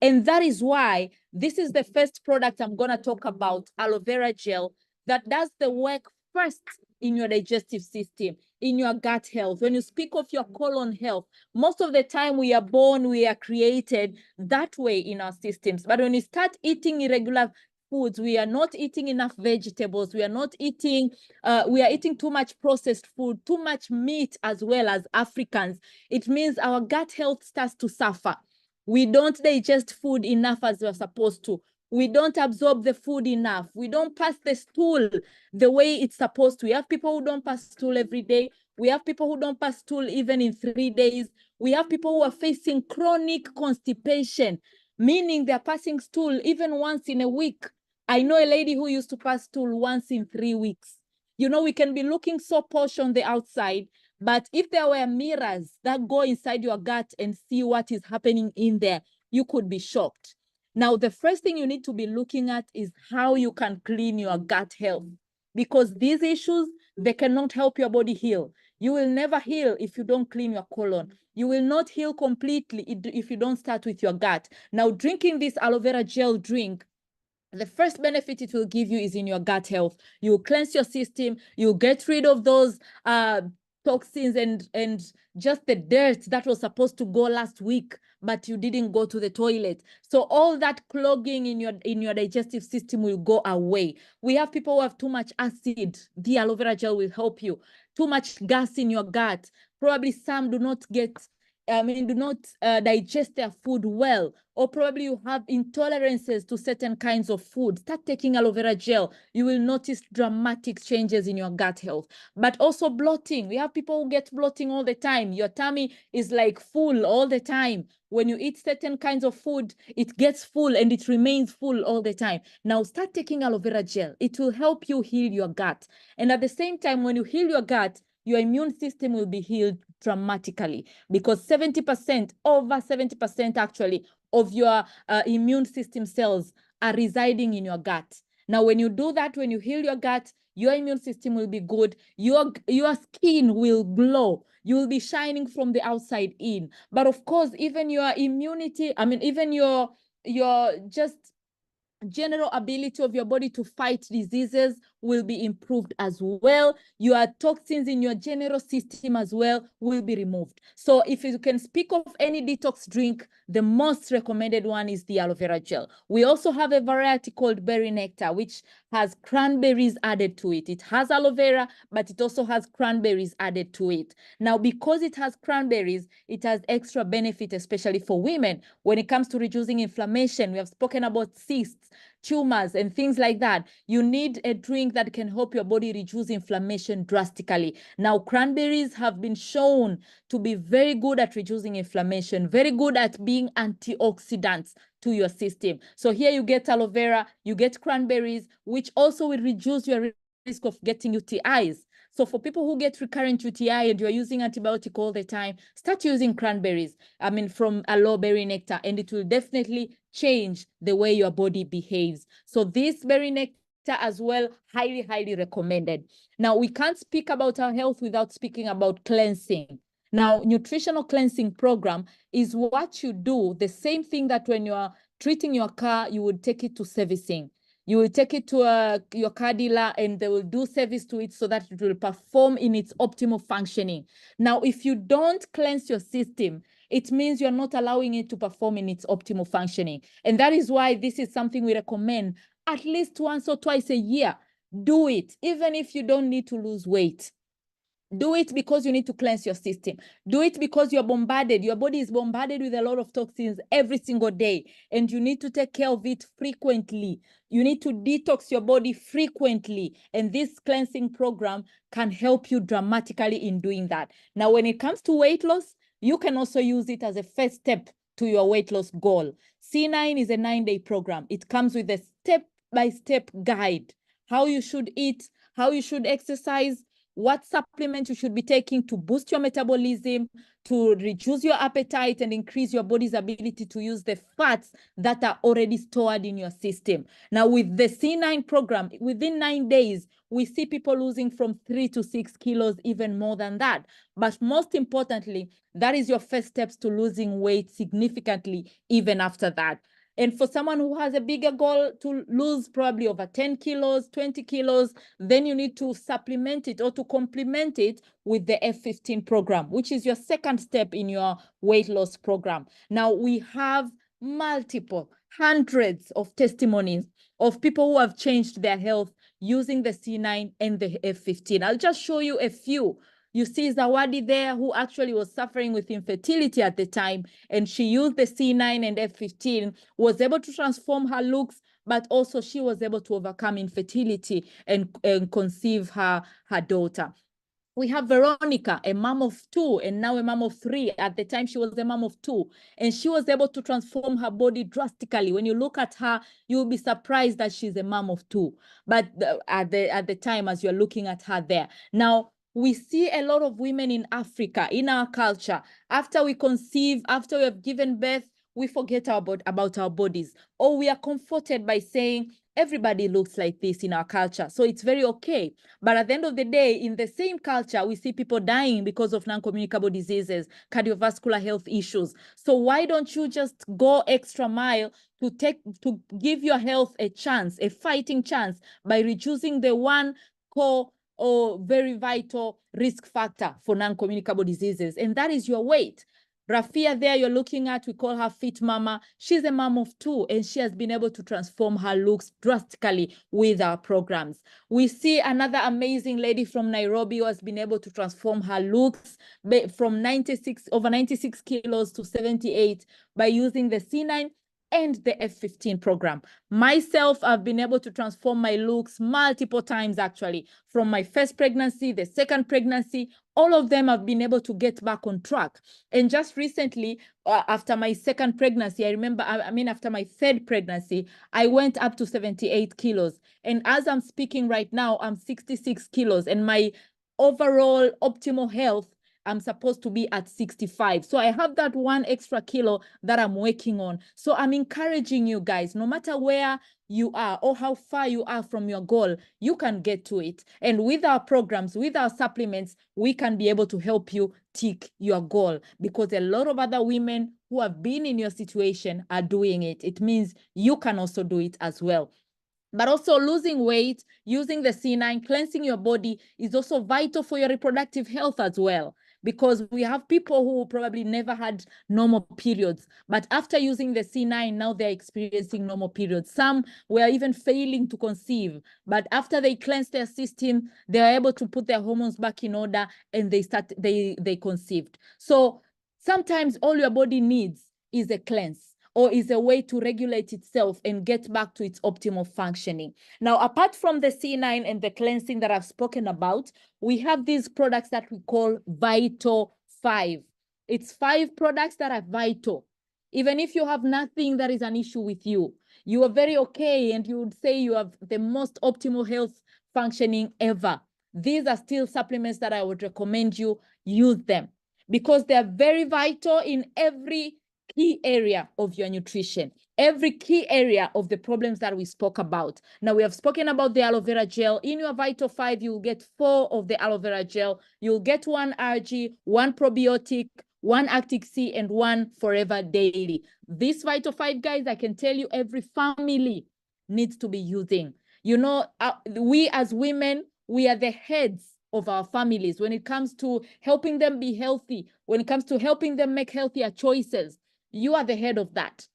And that is why this is the first product I'm going to talk about, aloe vera gel, that does the work first in your digestive system, in your gut health. When you speak of your colon health, most of the time we are born, we are created that way in our systems. But when you start eating irregular foods, we are not eating enough vegetables, we are not eating, we are eating too much processed food, too much meat as well as Africans. It means our gut health starts to suffer. We don't digest food enough as we're supposed to. We don't absorb the food enough. We don't pass the stool the way it's supposed to. We have people who don't pass stool every day. We have people who don't pass stool even in 3 days. We have people who are facing chronic constipation, meaning they're passing stool even once in a week. I know a lady who used to pass stool once in 3 weeks. You know, we can be looking so posh on the outside, but if there were mirrors that go inside your gut and see what is happening in there, you could be shocked. Now, the first thing you need to be looking at is how you can clean your gut health, because these issues, they cannot help your body heal. You will never heal if you don't clean your colon. You will not heal completely if you don't start with your gut. Now, drinking this aloe vera gel drink, the first benefit it will give you is in your gut health. You will cleanse your system. You get rid of those toxins and just the dirt that was supposed to go last week, but you didn't go to the toilet. So all that clogging in your digestive system will go away. We have people who have too much acid. The aloe vera gel will help you. Too much gas in your gut. Probably some do not digest their food well, or probably you have intolerances to certain kinds of food. Start taking aloe vera gel. You will notice dramatic changes in your gut health. But also bloating. We have people who get bloating all the time. Your tummy is like full all the time. When you eat certain kinds of food, it gets full and it remains full all the time. Now start taking aloe vera gel. It will help you heal your gut. And at the same time, when you heal your gut, your immune system will be healed dramatically, because 70%, over 70% actually, of your immune system cells are residing in your gut. Now, when you do that, when you heal your gut, your immune system will be good. Your skin will glow. You will be shining from the outside in. But of course, even your immunity, even your just general ability of your body to fight diseases will be improved as well. Your toxins in your general system as well will be removed. So if you can speak of any detox drink, the most recommended one is the aloe vera gel. We also have a variety called berry nectar, which has cranberries added to it. It has aloe vera, but it also has cranberries added to it. Now, because it has cranberries, it has extra benefit, especially for women. When it comes to reducing inflammation, we have spoken about cysts, tumors, and things like that. You need a drink that can help your body reduce inflammation drastically. Now, cranberries have been shown to be very good at reducing inflammation, very good at being antioxidants to your system. So here you get aloe vera, you get cranberries, which also will reduce your risk of getting UTIs. So for people who get recurrent UTI and you're using antibiotic all the time, start using cranberries, from aloe berry nectar, and it will definitely change the way your body behaves. So this berry nectar as well, highly, highly recommended. Now, we can't speak about our health without speaking about cleansing. Now, nutritional cleansing program is what you do, the same thing that when you are treating your car, you would take it to servicing. You will take it to your car dealer and they will do service to it so that it will perform in its optimal functioning. Now, if you don't cleanse your system, it means you're not allowing it to perform in its optimal functioning. And that is why this is something we recommend at least once or twice a year. Do it, even if you don't need to lose weight. Do it because you need to cleanse your system. Do it because you're bombarded. Your body is bombarded with a lot of toxins every single day, and you need to take care of it frequently. You need to detox your body frequently, and this cleansing program can help you dramatically in doing that. Now, when it comes to weight loss, you can also use it as a first step to your weight loss goal. C9 is a 9-day program. It comes with a step-by-step guide, how you should eat, how you should exercise, what supplement you should be taking to boost your metabolism, to reduce your appetite and increase your body's ability to use the fats that are already stored in your system. Now, with the C9 program, within 9 days, we see people losing from 3 to 6 kilos, even more than that. But most importantly, that is your first steps to losing weight significantly, even after that. And for someone who has a bigger goal to lose probably over 10 kilos, 20 kilos, then you need to supplement it or to complement it with the F15 program, which is your second step in your weight loss program. Now, we have multiple, hundreds of testimonies of people who have changed their health using the C9 and the F15. I'll just show you a few. You see Zawadi there, who actually was suffering with infertility at the time, and she used the C9 and F15, was able to transform her looks, but also she was able to overcome infertility and conceive her daughter. We have Veronica, a mom of 2 and now a mom of 3. At the time, she was a mom of 2, and she was able to transform her body drastically. When you look at her, you'll be surprised that she's a mom of 2. But at the time, as you're looking at her there. Now, we see a lot of women in Africa, in our culture, after we conceive, after we have given birth, we forget about our bodies, or we are comforted by saying, everybody looks like this in our culture, so it's very okay. But at the end of the day, in the same culture, we see people dying because of non-communicable diseases, cardiovascular health issues. So why don't you just go extra mile to give your health a chance, a fighting chance, by reducing the one core or very vital risk factor for non-communicable diseases, and that is your weight. Rafia there you're looking at, we call her Fit Mama. She's a mom of 2, and she has been able to transform her looks drastically with our programs. We see another amazing lady from Nairobi who has been able to transform her looks from over 96 kilos to 78 by using the C9 and the F15 program. Myself, I've been able to transform my looks multiple times, actually, from my first pregnancy, the second pregnancy. All of them have been able to get back on track. And just recently, after my second pregnancy, after my third pregnancy, I went up to 78 kilos. And as I'm speaking right now, I'm 66 kilos. And my overall optimal health, I'm supposed to be at 65. So I have that 1 extra kilo that I'm working on. So I'm encouraging you guys, no matter where you are or how far you are from your goal, you can get to it. And with our programs, with our supplements, we can be able to help you tick your goal, because a lot of other women who have been in your situation are doing it. It means you can also do it as well. But also losing weight, using the C9, cleansing your body is also vital for your reproductive health as well, because we have people who probably never had normal periods, but after using the C9, now they're experiencing normal periods. Some were even failing to conceive, but after they cleansed their system, they are able to put their hormones back in order, and they conceived. So sometimes all your body needs is a cleanse, or is a way to regulate itself and get back to its optimal functioning. Now, apart from the C9 and the cleansing that I've spoken about, we have these products that we call Vital 5. It's 5 products that are vital. Even if you have nothing that is an issue with you, you are very okay, and you would say you have the most optimal health functioning ever. These are still supplements that I would recommend you use them, because they're very vital in every key area of your nutrition, every key area of the problems that we spoke about. Now, we have spoken about the aloe vera gel. In your Vital 5, you'll get 4 of the aloe vera gel. You'll get 1 RG, 1 probiotic, 1 Actic C, and 1 Forever Daily. This Vital 5, guys, I can tell you every family needs to be using. You know, we as women, we are the heads of our families when it comes to helping them be healthy, when it comes to helping them make healthier choices. You are the head of that.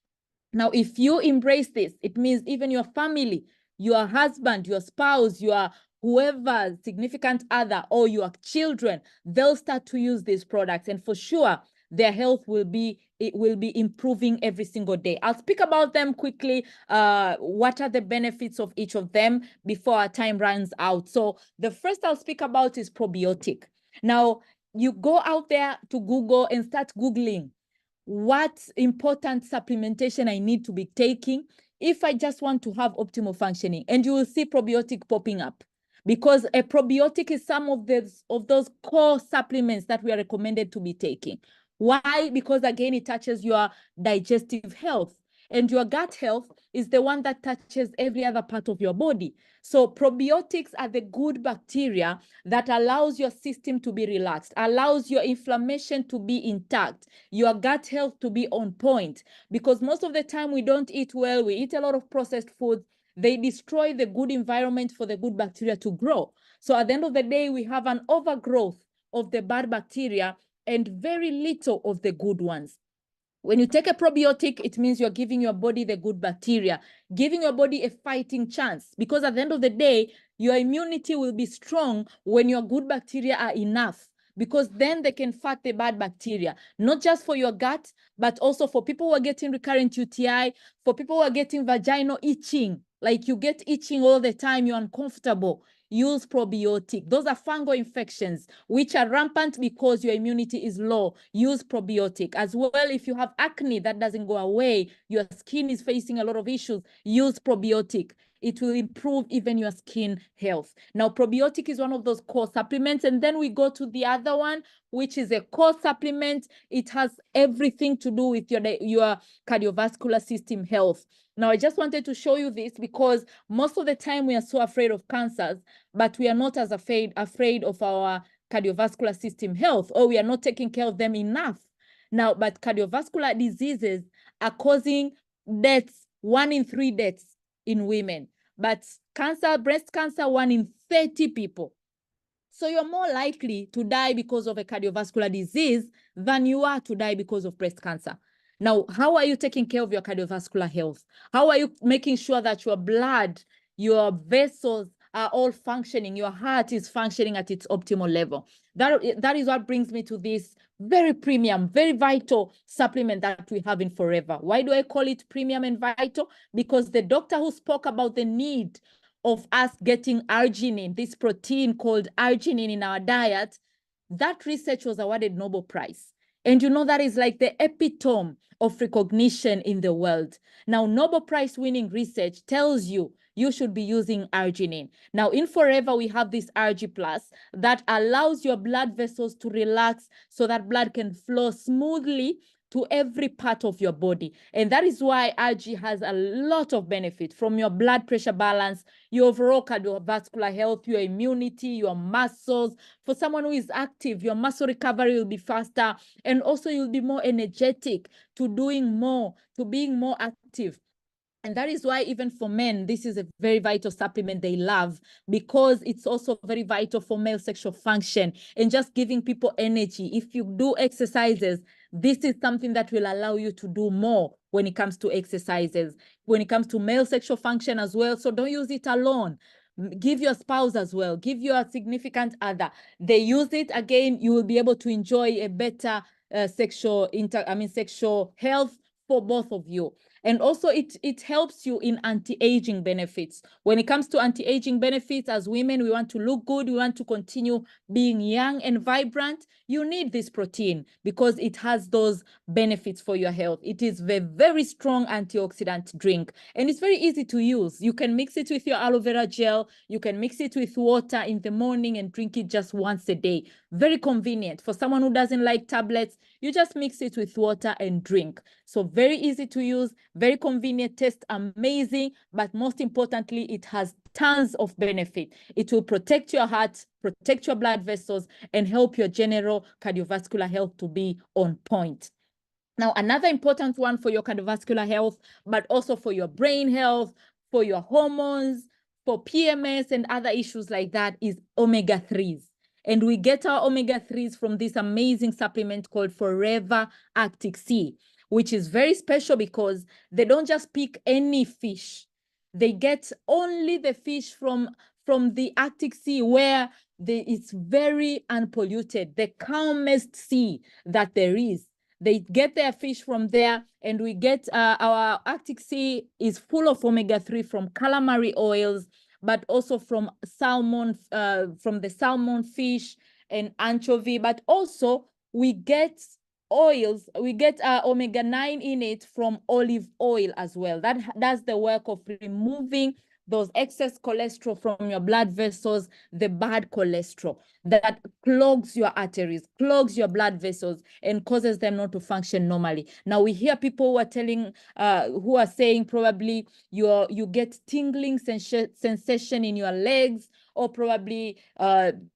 Now, if you embrace this, it means even your family, your husband, your spouse, your whoever, significant other, or your children, they'll start to use these products. And for sure, their health will be improving every single day. I'll speak about them quickly. What are the benefits of each of them before our time runs out? So the first I'll speak about is probiotic. Now, you go out there to Google and start Googling what important supplementation I need to be taking if I just want to have optimal functioning. And you will see probiotic popping up, because a probiotic is some of those core supplements that we are recommended to be taking. Why? Because again, it touches your digestive health, and your gut health is the one that touches every other part of your body. So probiotics are the good bacteria that allows your system to be relaxed, allows your inflammation to be intact, your gut health to be on point. Because most of the time we don't eat well, we eat a lot of processed foods. They destroy the good environment for the good bacteria to grow. So at the end of the day, we have an overgrowth of the bad bacteria and very little of the good ones. When you take a probiotic, it means you're giving your body the good bacteria, giving your body a fighting chance, because at the end of the day, your immunity will be strong when your good bacteria are enough, because then they can fight the bad bacteria, not just for your gut, but also for people who are getting recurrent UTI, for people who are getting vaginal itching, like you get itching all the time, you're uncomfortable. Use probiotic. Those are fungal infections which are rampant because your immunity is low. Use probiotic. As well, if you have acne that doesn't go away, your skin is facing a lot of issues, use probiotic. It will improve even your skin health. Now, probiotic is one of those core supplements. And then we go to the other one, which is a core supplement. It has everything to do with your cardiovascular system health. Now, I just wanted to show you this because most of the time we are so afraid of cancers, but we are not as afraid of our cardiovascular system health, or we are not taking care of them enough. Now, but cardiovascular diseases are causing deaths, 1 in 3 deaths in women. But cancer, breast cancer, 1 in 30 people. So you're more likely to die because of a cardiovascular disease than you are to die because of breast cancer. Now, how are you taking care of your cardiovascular health? How are you making sure that your blood, your vessels are all functioning, your heart is functioning at its optimal level? That is what brings me to this very premium, very vital supplement that we have in Forever. Why do I call it premium and vital? Because the doctor who spoke about the need of us getting arginine, this protein called arginine in our diet, that research was awarded Nobel Prize. And you know, that is like the epitome of recognition in the world. Now, Nobel Prize winning research tells you you should be using arginine. Now, in Forever, we have this RG Plus that allows your blood vessels to relax so that blood can flow smoothly to every part of your body. And that is why RG has a lot of benefit, from your blood pressure balance, your overall cardiovascular health, your immunity, your muscles. For someone who is active, your muscle recovery will be faster, and also you'll be more energetic to doing more, to being more active. And that is why even for men, this is a very vital supplement they love, because it's also very vital for male sexual function and just giving people energy. If you do exercises, this is something that will allow you to do more when it comes to exercises, when it comes to male sexual function as well. So don't use it alone. Give your spouse as well. Give your significant other. They use it, again, you will be able to enjoy a better sexual health for both of you. And also it helps you in anti-aging benefits. When it comes to anti-aging benefits, as women, we want to look good, we want to continue being young and vibrant. You need this protein because it has those benefits for your health. It is a very strong antioxidant drink, and it's very easy to use. You can mix it with your aloe vera gel, you can mix it with water in the morning and drink it just once a day. Very convenient. For someone who doesn't like tablets, you just mix it with water and drink. So very easy to use, very convenient, tastes amazing, but most importantly, it has tons of benefit. It will protect your heart, protect your blood vessels, and help your general cardiovascular health to be on point. Now, another important one for your cardiovascular health, but also for your brain health, for your hormones, for PMS and other issues like that, is omega-3s. And we get our omega-3s from this amazing supplement called Forever Arctic Sea, which is very special because they don't just pick any fish. They get only the fish from the Arctic Sea, where it's very unpolluted, the calmest sea that there is. They get their fish from there, and we get our Arctic Sea is full of omega-3 from calamari oils, but also from salmon, from the salmon fish, and anchovy, but also we get oils, we get omega-9 in it from olive oil as well. That does the work of removing those excess cholesterol from your blood vessels, the bad cholesterol that clogs your arteries, clogs your blood vessels, and causes them not to function normally. Now we hear people who are telling, who are saying probably you get tingling sensation in your legs, or probably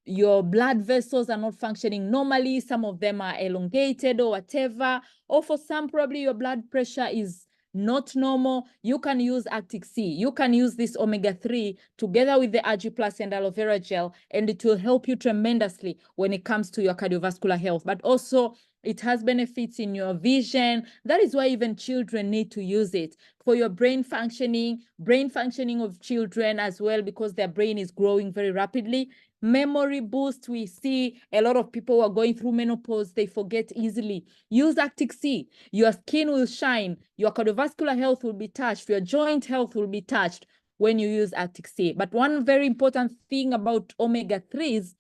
your blood vessels are not functioning normally. Some of them are elongated or whatever. Or for some, probably your blood pressure is not normal. You can use 𝐸𝐸𝐶. You can use this omega-3 together with the Agi+ and aloe vera gel, and it will help you tremendously when it comes to your cardiovascular health. But also, it has benefits in your vision. That is why even children need to use it for your brain functioning of children as well, because their brain is growing very rapidly. Memory boost, we see a lot of people who are going through menopause, they forget easily. Use 𝐸𝐸𝐶. Your skin will shine, your cardiovascular health will be touched, your joint health will be touched when you use 𝐸𝐸𝐶. But one very important thing about omega-3s,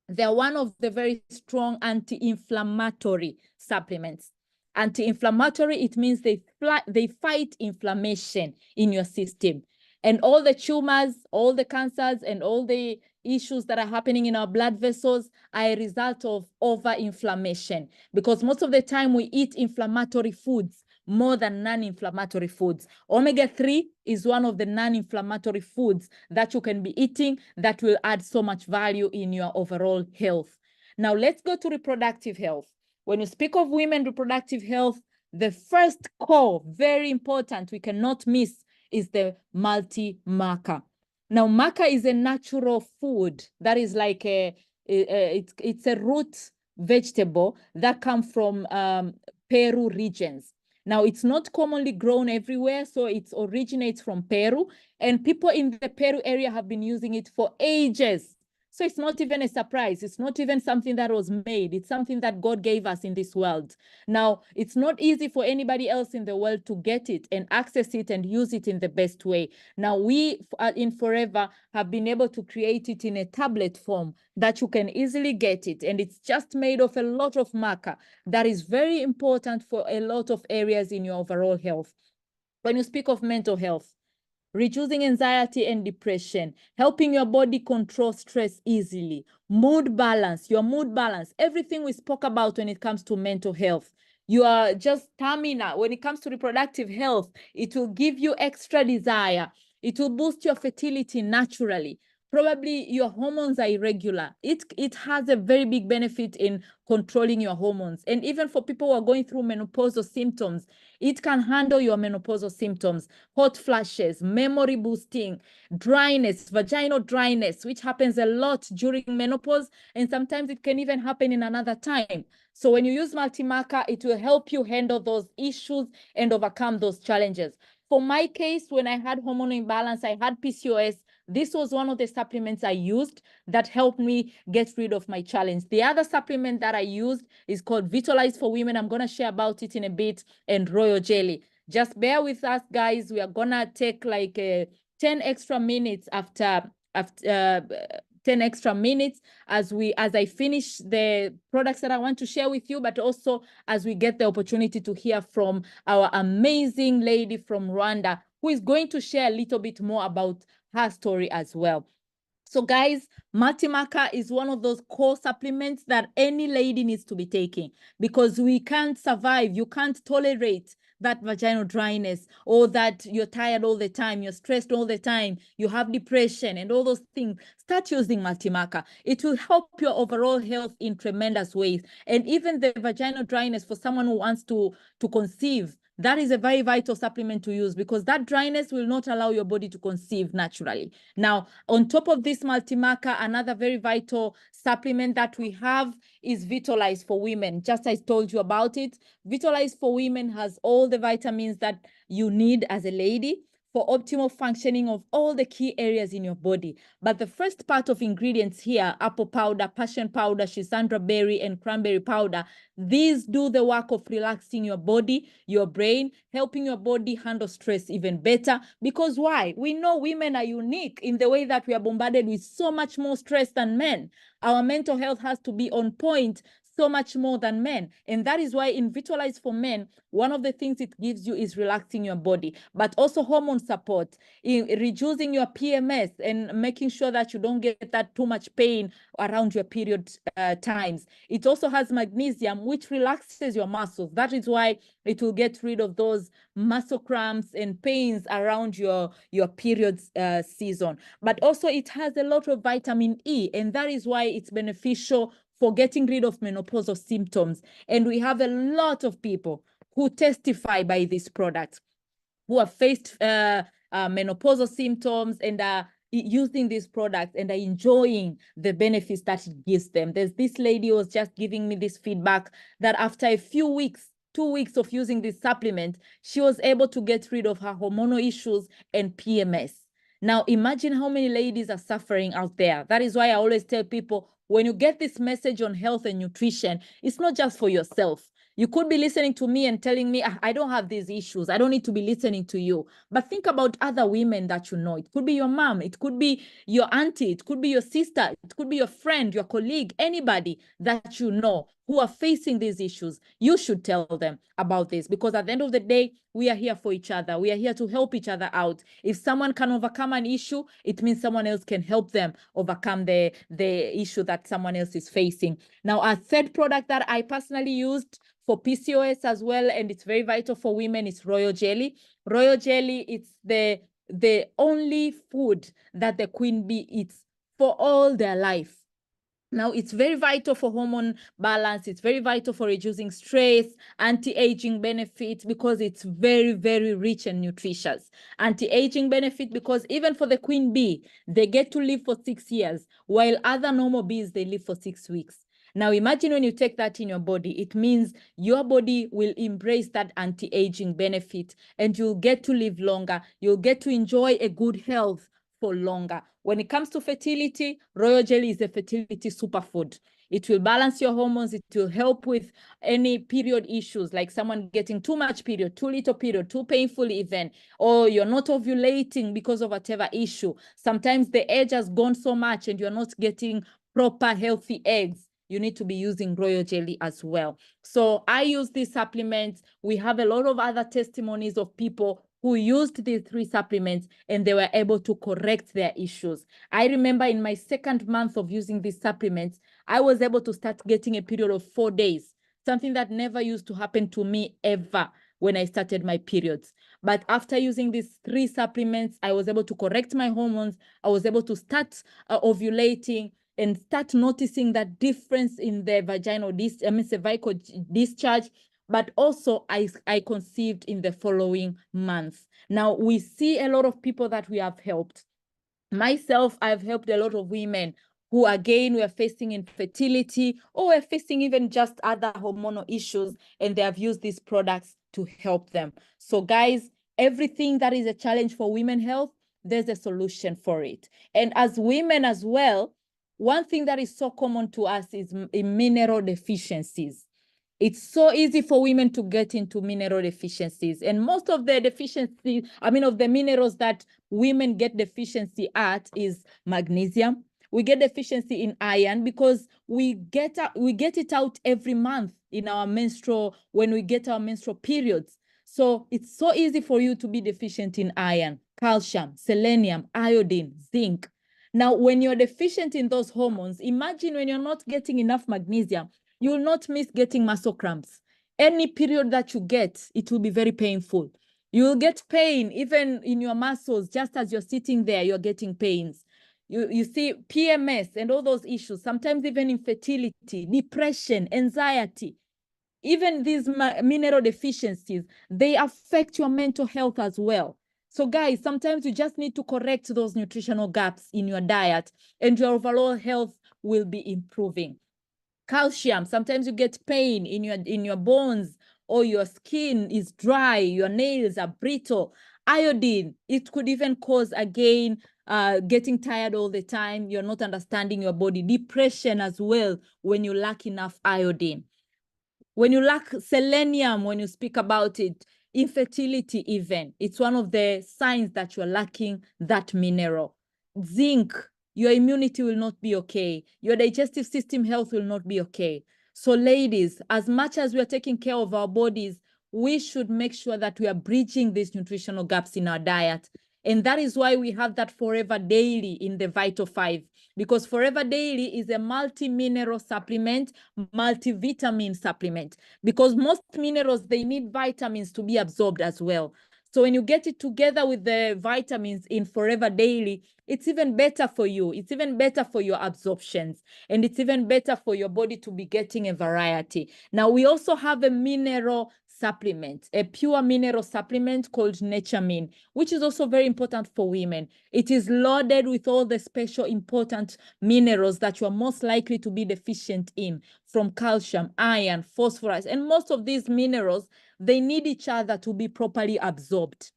they're one of the very strong anti-inflammatory supplements. Anti-inflammatory, it means they fight inflammation in your system. And all the tumors, all the cancers, and all the issues that are happening in our blood vessels are a result of over-inflammation. Because most of the time we eat inflammatory foods more than non-inflammatory foods. Omega-3 is one of the non-inflammatory foods that you can be eating that will add so much value in your overall health. Now let's go to reproductive health. When you speak of women reproductive health, the first core, very important, we cannot miss, is the multi-maca. Now, maca is a natural food that is like it's a root vegetable that comes from Peru regions. Now, it's not commonly grown everywhere, so it originates from Peru, and people in the Peru area have been using it for ages. So it's not even a surprise. It's not even something that was made. It's something that God gave us in this world. Now, it's not easy for anybody else in the world to get it and access it and use it in the best way. Now, we in Forever have been able to create it in a tablet form that you can easily get it. And it's just made of a lot of maca that is very important for a lot of areas in your overall health. When you speak of mental health, reducing anxiety and depression, helping your body control stress easily, mood balance, your mood balance, everything we spoke about when it comes to mental health. You are just stamina. When it comes to reproductive health, it will give you extra desire. It will boost your fertility naturally. Probably your hormones are irregular. It has a very big benefit in controlling your hormones. And even for people who are going through menopausal symptoms, it can handle your menopausal symptoms, hot flashes, memory boosting, dryness, vaginal dryness, which happens a lot during menopause, and sometimes it can even happen in another time. So when you use multi-maca, it will help you handle those issues and overcome those challenges. For my case, when I had hormonal imbalance, I had PCOS, this was one of the supplements I used that helped me get rid of my challenge. The other supplement that I used is called Vitalize for Women. I'm going to share about it in a bit, and Royal Jelly. Just bear with us, guys. We are going to take like 10 extra minutes after 10 extra minutes as I finish the products that I want to share with you, but also as we get the opportunity to hear from our amazing lady from Rwanda, who is going to share a little bit more about her story as well. So guys, multi-maca is one of those core supplements that any lady needs to be taking, because we can't survive. You can't tolerate that vaginal dryness, or that you're tired all the time, you're stressed all the time, you have depression and all those things. Start using multi-maca. It will help your overall health in tremendous ways. And even the vaginal dryness, for someone who wants to conceive, that is a very vital supplement to use, because that dryness will not allow your body to conceive naturally. Now, on top of this multi-maca, another very vital supplement that we have is Vitalize for Women. Just as I told you about it, Vitalize for Women has all the vitamins that you need as a lady. for optimal functioning of all the key areas in your body. But the first part of ingredients here, apple powder, passion powder, schisandra berry, and cranberry powder, these do the work of relaxing your body, your brain, helping your body handle stress even better. Because why? We know women are unique in the way that we are bombarded with so much more stress than men. Our mental health has to be on point so much more than men. And that is why in Vitalize for Men, one of the things it gives you is relaxing your body, but also hormone support, in reducing your PMS and making sure that you don't get that too much pain around your period times. It also has magnesium, which relaxes your muscles. That is why it will get rid of those muscle cramps and pains around your periods season. But also it has a lot of vitamin E, and that is why it's beneficial for getting rid of menopausal symptoms. And we have a lot of people who testify by this product, who have faced menopausal symptoms and are using this product and are enjoying the benefits that it gives them. There's this lady who was just giving me this feedback that after a few weeks, 2 weeks of using this supplement, she was able to get rid of her hormonal issues and PMS. Now, imagine how many ladies are suffering out there. That is why I always tell people, when you get this message on health and nutrition, it's not just for yourself. You could be listening to me and telling me, I don't have these issues. I don't need to be listening to you. But think about other women that you know. It could be your mom. It could be your auntie. It could be your sister. It could be your friend, your colleague, anybody that you know who are facing these issues. You should tell them about this, because at the end of the day, we are here for each other. We are here to help each other out. If someone can overcome an issue, it means someone else can help them overcome the issue that someone else is facing. Now, a third product that I personally used for PCOS as well, and it's very vital for women, is royal jelly. Royal jelly, it's the only food that the queen bee eats for all their life. Now, it's very vital for hormone balance. It's very vital for reducing stress, anti-aging benefit, because it's very, very rich and nutritious. Anti-aging benefit because even for the queen bee, they get to live for 6 years, while other normal bees, they live for 6 weeks. Now, imagine when you take that in your body, it means your body will embrace that anti-aging benefit and you'll get to live longer. You'll get to enjoy a good health for longer. When it comes to fertility, royal jelly is a fertility superfood. It will balance your hormones. It will help with any period issues, like someone getting too much period, too little period, too painful even, or you're not ovulating because of whatever issue. Sometimes the egg has gone so much and you're not getting proper healthy eggs. You need to be using royal jelly as well. So I use these supplements. We have a lot of other testimonies of people who used these 3 supplements and they were able to correct their issues. I remember in my 2nd month of using these supplements, I was able to start getting a period of 4 days, something that never used to happen to me ever when I started my periods. But after using these 3 supplements, I was able to correct my hormones. I was able to start ovulating and start noticing that difference in the vaginal cervical discharge. But also I conceived in the following month. Now, we see a lot of people that we have helped. Myself, I've helped a lot of women who, again, were facing infertility or were facing even just other hormonal issues, and they have used these products to help them. So guys, everything that is a challenge for women's health, there's a solution for it. And as women as well, one thing that is so common to us is mineral deficiencies. It's so easy for women to get into mineral deficiencies. And most of the deficiencies, of the minerals that women get deficiency at is magnesium. We get deficiency in iron because we get it out every month in our when we get our menstrual periods. So it's so easy for you to be deficient in iron, calcium, selenium, iodine, zinc. Now, when you're deficient in those hormones, imagine when you're not getting enough magnesium, you will not miss getting muscle cramps. Any period that you get, it will be very painful. You will get pain even in your muscles. Just as you're sitting there, you're getting pains. You see PMS and all those issues, sometimes even infertility, depression, anxiety. Even these mineral deficiencies, they affect your mental health as well. So guys, sometimes you just need to correct those nutritional gaps in your diet and your overall health will be improving. Calcium, sometimes you get pain in your bones or your skin is dry, your nails are brittle. Iodine, it could even cause, again, getting tired all the time. You're not understanding your body. Depression as well when you lack enough iodine. When you lack selenium, when you speak about it, infertility even, it's one of the signs that you're lacking that mineral. Zinc, your immunity will not be okay. Your digestive system health will not be okay. So ladies, as much as we are taking care of our bodies, we should make sure that we are bridging these nutritional gaps in our diet. And that is why we have that Forever Daily in the Vital 5, because Forever Daily is a multi-mineral supplement, multivitamin supplement, because most minerals, they need vitamins to be absorbed as well. So when you get it together with the vitamins in Forever Daily, it's even better for you. It's even better for your absorptions, and it's even better for your body to be getting a variety. Now, we also have a mineral supplement, a pure mineral supplement called 𝐤𝐥𝐻, which is also very important for women. It is loaded with all the special important minerals that you are most likely to be deficient in, from calcium, iron, phosphorus, and most of these minerals, they need each other to be properly absorbed.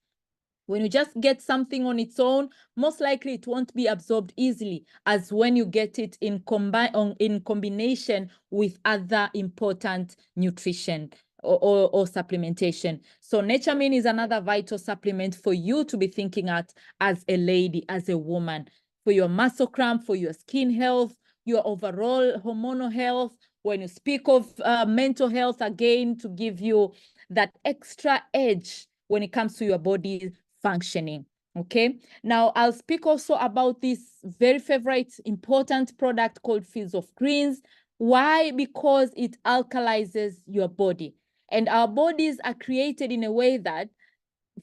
When you just get something on its own, most likely it won't be absorbed easily as when you get it in combination with other important nutrition or supplementation. So 𝐤𝐥𝐻 is another vital supplement for you to be thinking at as a lady, as a woman, for your muscle cramp, for your skin health, your overall hormonal health. When you speak of mental health, again, to give you that extra edge when it comes to your body functioning. Okay, now I'll speak also about this very favorite important product called Fields of Greens. Why? Because it alkalizes your body, and our bodies are created in a way that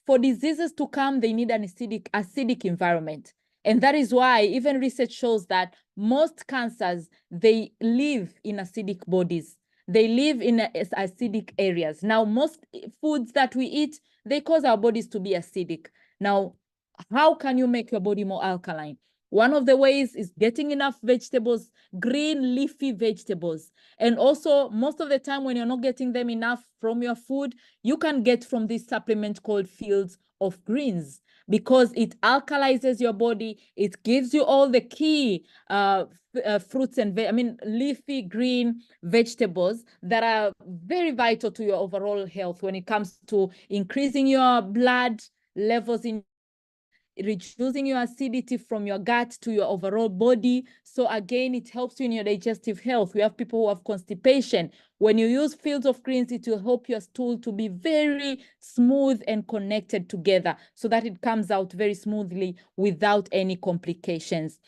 for diseases to come, they need an acidic environment. And that is why even research shows that most cancers, they live in acidic bodies. They live in acidic areas. Now, most foods that we eat, they cause our bodies to be acidic. Now, how can you make your body more alkaline? One of the ways is getting enough vegetables, green leafy vegetables. And also, most of the time when you're not getting them enough from your food, you can get from this supplement called Fields of Greens, because it alkalizes your body. It gives you all the key fruits and leafy green vegetables that are very vital to your overall health when it comes to increasing your blood levels in, reducing your acidity from your gut to your overall body. So again, it helps you in your digestive health. We have people who have constipation. When you use Fields of Greens, it will help your stool to be very smooth and connected together so that it comes out very smoothly without any complications.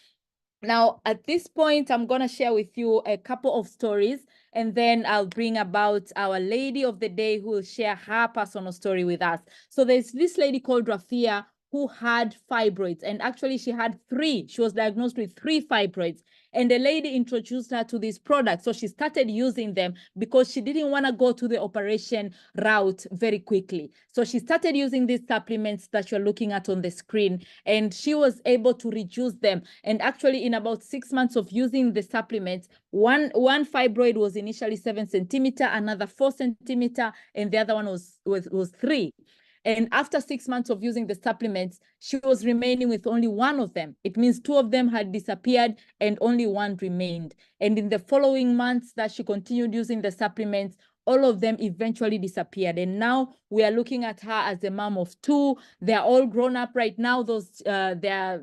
Now, at this point, I'm going to share with you a couple of stories, and then I'll bring about our lady of the day who will share her personal story with us. So there's this lady called Rafia who had fibroids, and actually she had 3. She was diagnosed with 3 fibroids, and the lady introduced her to these products. So she started using them because she didn't want to go to the operation route very quickly. So she started using these supplements that you're looking at on the screen, and she was able to reduce them. And actually, in about 6 months of using the supplements, one fibroid was initially 7 centimeters, another 4 centimeters, and the other one was 3. And after 6 months of using the supplements, she was remaining with only 1 of them. It means 2 of them had disappeared and only 1 remained. And in the following months that she continued using the supplements, all of them eventually disappeared. And now we are looking at her as a mom of 2. They're all grown up right now. They're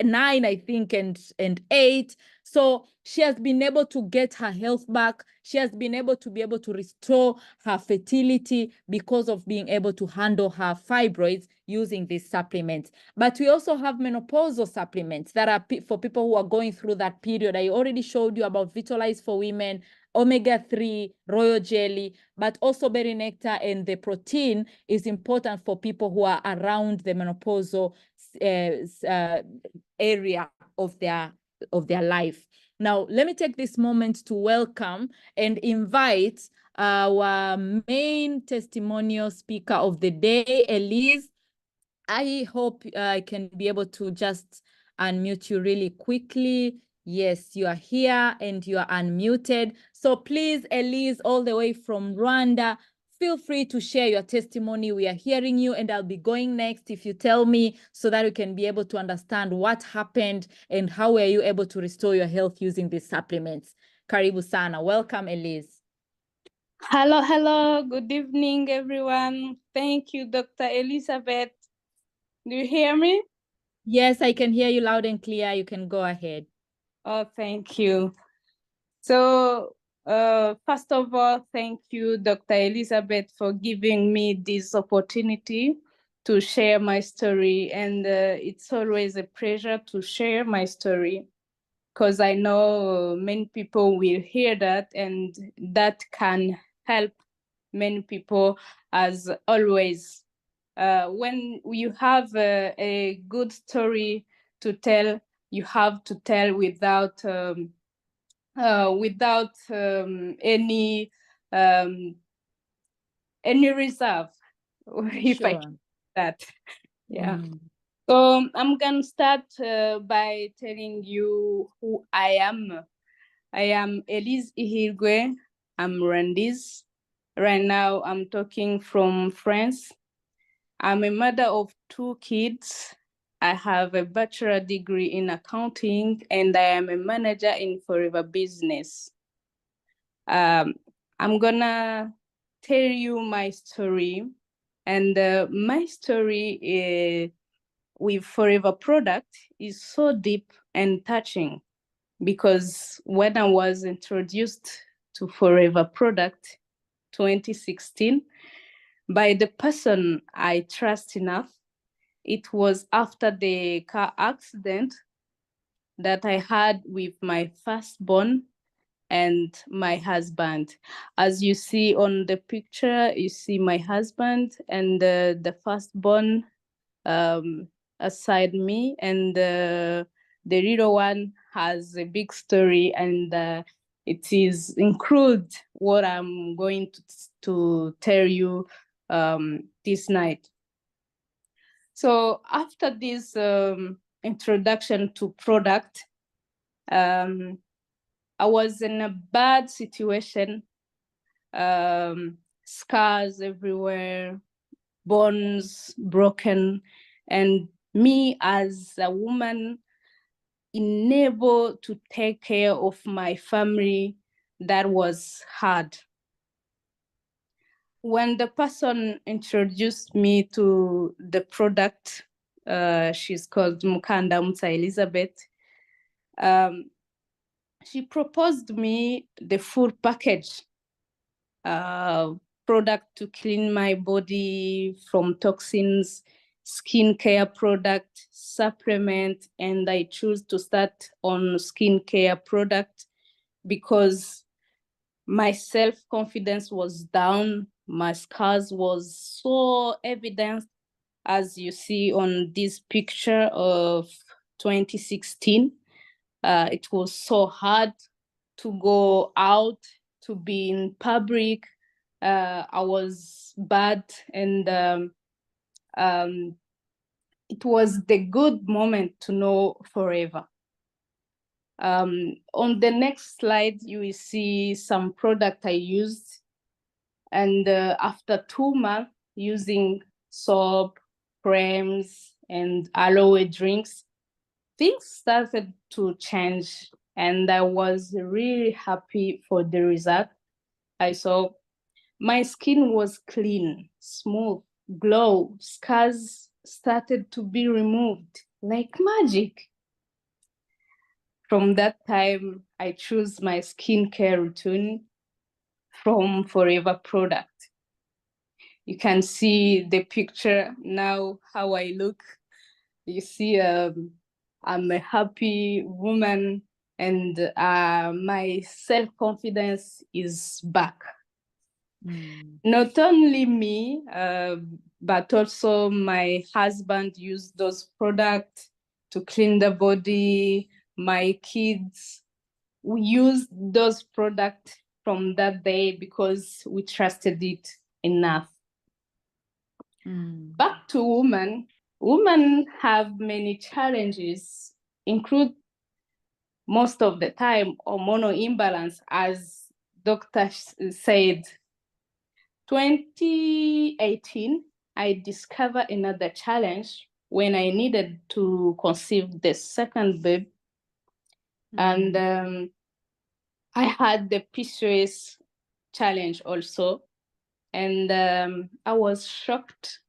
9, I think, and 8. So she has been able to get her health back. She has been able to restore her fertility because of being able to handle her fibroids using these supplements. But we also have menopausal supplements that are for people who are going through that period. I already showed you about Vitalize for Women, omega-3, royal jelly, but also berry nectar, and the protein is important for people who are around the menopausal area of their life. Now, let me take this moment to welcome and invite our main testimonial speaker of the day, Elise. I hope I can be able to just unmute you really quickly. Yes, you are here and you are unmuted. So please, Elise, all the way from Rwanda, feel free to share your testimony. We are hearing you, and I'll be going next if you tell me, so that we can be able to understand what happened and how were you able to restore your health using these supplements. Karibu sana. Welcome, Elise.
Hello. Good evening, everyone. Thank you, Dr. Elizabeth. Do you hear me?
Yes, I can hear you loud and clear. You can go ahead.
Oh, thank you. So, first of all, thank you, Dr. Elizabeth, for giving me this opportunity to share my story. And it's always a pleasure to share my story, because I know many people will hear that, and that can help many people, as always. When you have a good story to tell, you have to tell without any reserve, if I can that. Yeah. So I'm gonna start by telling you who I am. I am Elise 𝐤𝐤𝐳𝐚. I'm Rwandese. Right now, I'm talking from France. I'm a mother of 2 kids. I have a bachelor degree in accounting, and I am a manager in Forever Business. I'm gonna tell you my story, and my story with Forever product is so deep and touching, because when I was introduced to Forever product 2016 by the person I trust enough, it was after the car accident that I had with my firstborn and my husband. As you see on the picture, you see my husband and the firstborn aside me, and the little one has a big story, and it is include what I'm going to tell you this night. So after this introduction to product, I was in a bad situation, scars everywhere, bones broken, and me as a woman unable to take care of my family. That was hard. When the person introduced me to the product, she's called 𝐇𝐞𝐚𝐥𝐿 Elizabeth. She proposed me the full package, product to clean my body from toxins, skincare product, supplement, and I choose to start on skincare product because my self-confidence was down. My scars was so evident, as you see on this picture of 2016. It was so hard to go out, to be in public. I was bad, and it was the good moment to know Forever. On the next slide, you will see some product I used. And after 2 months using soap, creams, and aloe drinks, things started to change, and I was really happy for the result I saw. My skin was clean, smooth, glow. Scars started to be removed like magic. From that time, I chose my skincare routine from Forever product. You can see the picture now, how I look. You see, I'm a happy woman, and my self-confidence is back. Not only me, but also my husband used those products to clean the body. My kids, we used those products from that day because we trusted it enough. Back to women. Women have many challenges, include most of the time hormonal imbalance, as doctor said. 2018, I discovered another challenge when I needed to conceive the second baby. And I had the PCOS challenge also. And I was shocked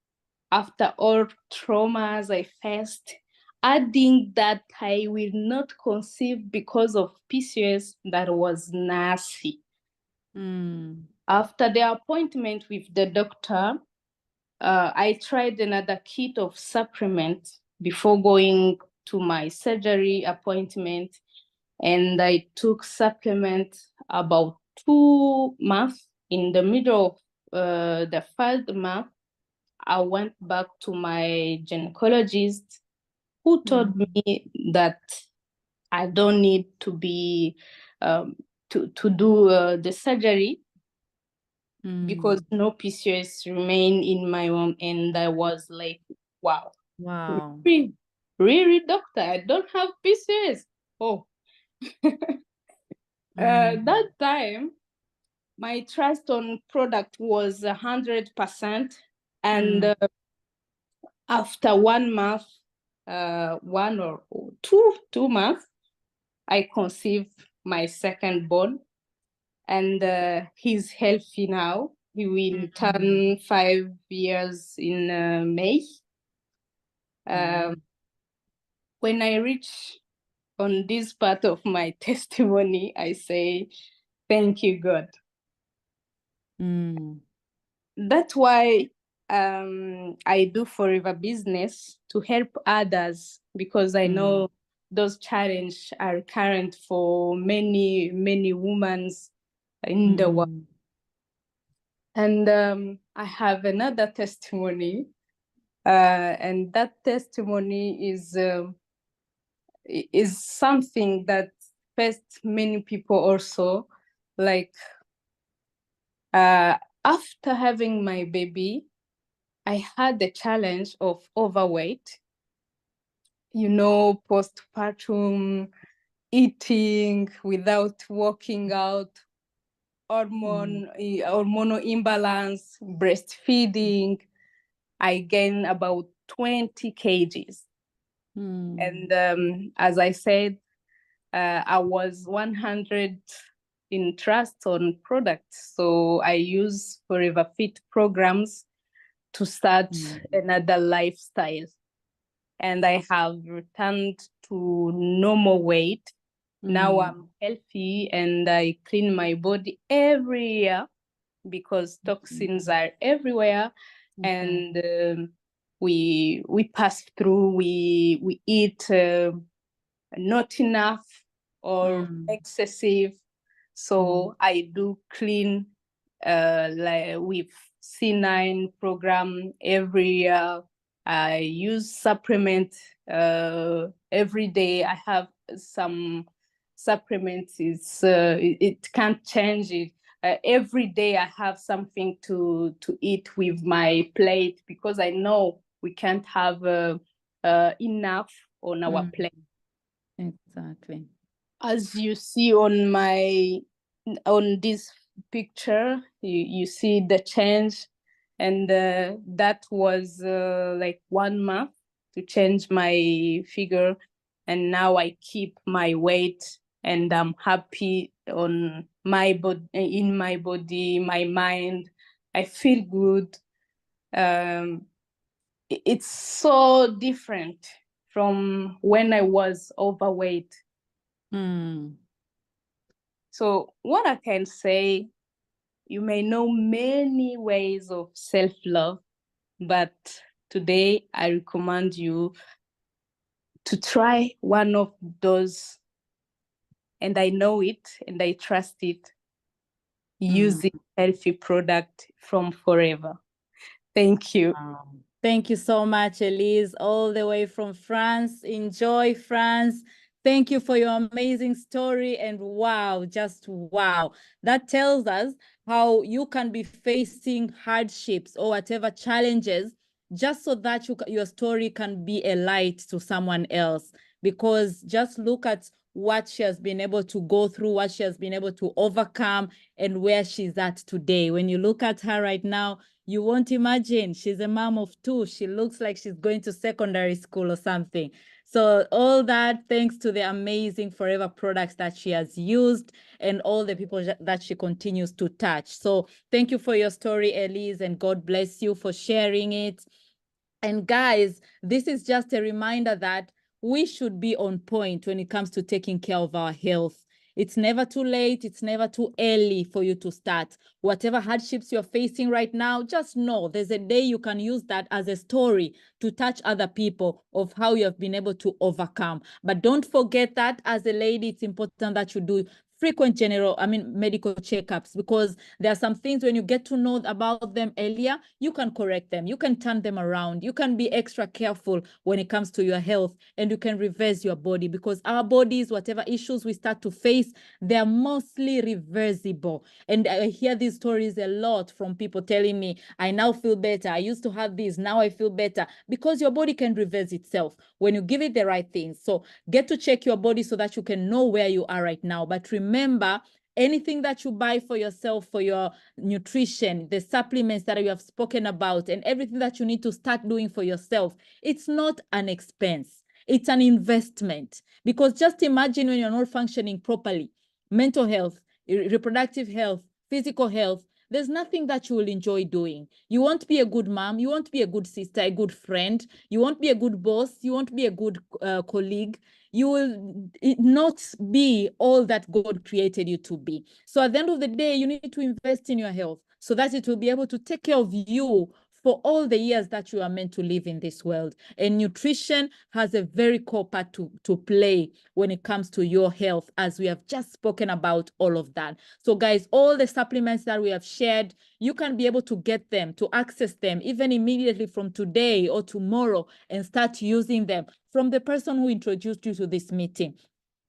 after all traumas I faced, adding that I will not conceive because of PCOS. That was nasty. After the appointment with the doctor, I tried another kit of supplements before going to my surgery appointment. And I took supplements about 2 months. In the middle of the 3rd month, I went back to my gynecologist, who told me that I don't need to be to do the surgery because no PCOS remain in my womb. And I was like, wow, really, doctor, I don't have PCOS. Oh. That time, my trust on product was 100%. And after 1 month, 1 or 2 months, I conceived my second born. And he's healthy now. He will turn 5 years in May. When I reach on this part of my testimony, I say, thank you, God. That's why I do Forever Business, to help others, because I know those challenges are current for many, many women in the world. And I have another testimony, and that testimony is something that faced many people also. Like, after having my baby, I had the challenge of overweight, postpartum, eating without working out, hormonal imbalance, breastfeeding. I gained about 20 kgs. And as I said, I was 100 in trust on products. So I use Forever Fit programs to start another lifestyle. And I have returned to normal weight. Now I'm healthy and I clean my body every year because toxins are everywhere. And we pass through, we eat not enough or excessive. So I do clean like with C9 program every year. I use supplements every day. I have some supplements. It can't change it. Every day I have something to eat with my plate, because I know we can't have enough on our plate.
Exactly.
As you see on this picture, you see the change, and that was like 1 month to change my figure, and now I keep my weight and I'm happy on my body, in my body, my mind. I feel good. It's so different from when I was overweight. So what I can say, you may know many ways of self-love, but today I recommend you to try one of those, and I know it and I trust it, using healthy product from Forever. Thank you.
Thank you so much, Elise, all the way from France. Enjoy France. Thank you for your amazing story. And wow, just wow. That tells us how you can be facing hardships or whatever challenges, just so that your story can be a light to someone else. Because just look at what she has been able to go through, what she has been able to overcome, and where she's at today. When you look at her right now, you won't imagine. She's a mom of 2. She looks like she's going to secondary school or something. So all that thanks to the amazing Forever products that she has used and all the people that she continues to touch. So thank you for your story, Elise, and God bless you for sharing it. And guys, this is just a reminder that we should be on point when it comes to taking care of our health. It's never too late. It's never too early for you to start. Whatever hardships you're facing right now, just know there's a day you can use that as a story to touch other people of how you have been able to overcome. But don't forget that as a lady, it's important that you do frequent medical checkups, because there are some things when you get to know about them earlier, you can correct them, you can turn them around, you can be extra careful when it comes to your health, and you can reverse your body, because our bodies, whatever issues we start to face, they're mostly reversible. And I hear these stories a lot from people telling me, I now feel better, I used to have this, now I feel better, because your body can reverse itself when you give it the right things. So get to check your body so that you can know where you are right now. But remember, anything that you buy for yourself, for your nutrition, the supplements that you have spoken about, and everything that you need to start doing for yourself, it's not an expense. It's an investment. Because just imagine when you're not functioning properly, mental health, reproductive health, physical health, there's nothing that you will enjoy doing. You won't be a good mom. You won't be a good sister, a good friend. You won't be a good boss. You won't be a good colleague. You will not be all that God created you to be. So at the end of the day, you need to invest in your health so that it will be able to take care of you for all the years that you are meant to live in this world. And nutrition has a very core part to play when it comes to your health, as we have just spoken about all of that. So guys, all the supplements that we have shared, you can be able to get them, to access them even immediately from today or tomorrow, and start using them from the person who introduced you to this meeting.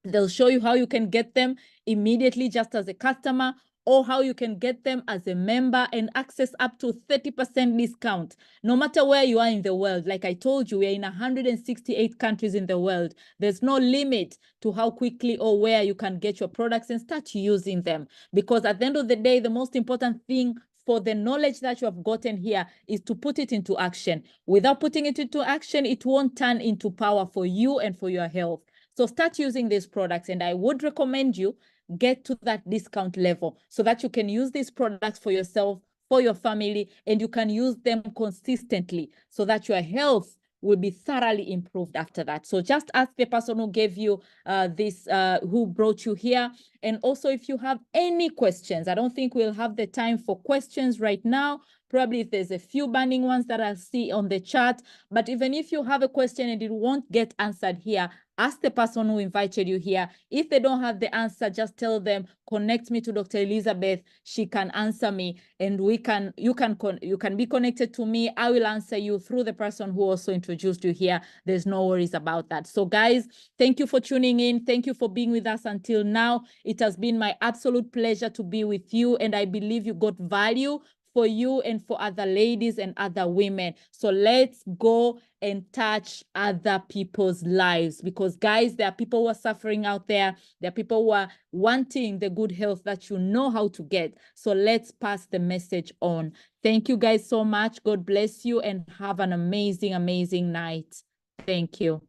They'll show you how you can get them immediately just as a customer, or how you can get them as a member and access up to 30% discount, no matter where you are in the world. Like I told you, we're in 168 countries in the world. There's no limit to how quickly or where you can get your products and start using them. Because at the end of the day, the most important thing for the knowledge that you have gotten here is to put it into action. Without putting it into action, it won't turn into power for you and for your health. So start using these products, and I would recommend you get to that discount level so that you can use these products for yourself, for your family, and you can use them consistently so that your health will be thoroughly improved after that. So just ask the person who gave you who brought you here. And also, if you have any questions, I don't think we'll have the time for questions right now. Probably if there's a few burning ones that I see on the chat, but even if you have a question and it won't get answered here, ask the person who invited you here. If they don't have the answer, just tell them, connect me to Dr. Elizabeth. She can answer me, and you can be connected to me. I will answer you through the person who also introduced you here. There's no worries about that. So guys, thank you for tuning in. Thank you for being with us until now. It has been my absolute pleasure to be with you, and I believe you got value for you and for other ladies and other women. So let's go and touch other people's lives, because guys, there are people who are suffering out there. There are people who are wanting the good health that you know how to get. So let's pass the message on. Thank you guys so much. God bless you and have an amazing, amazing night. Thank you.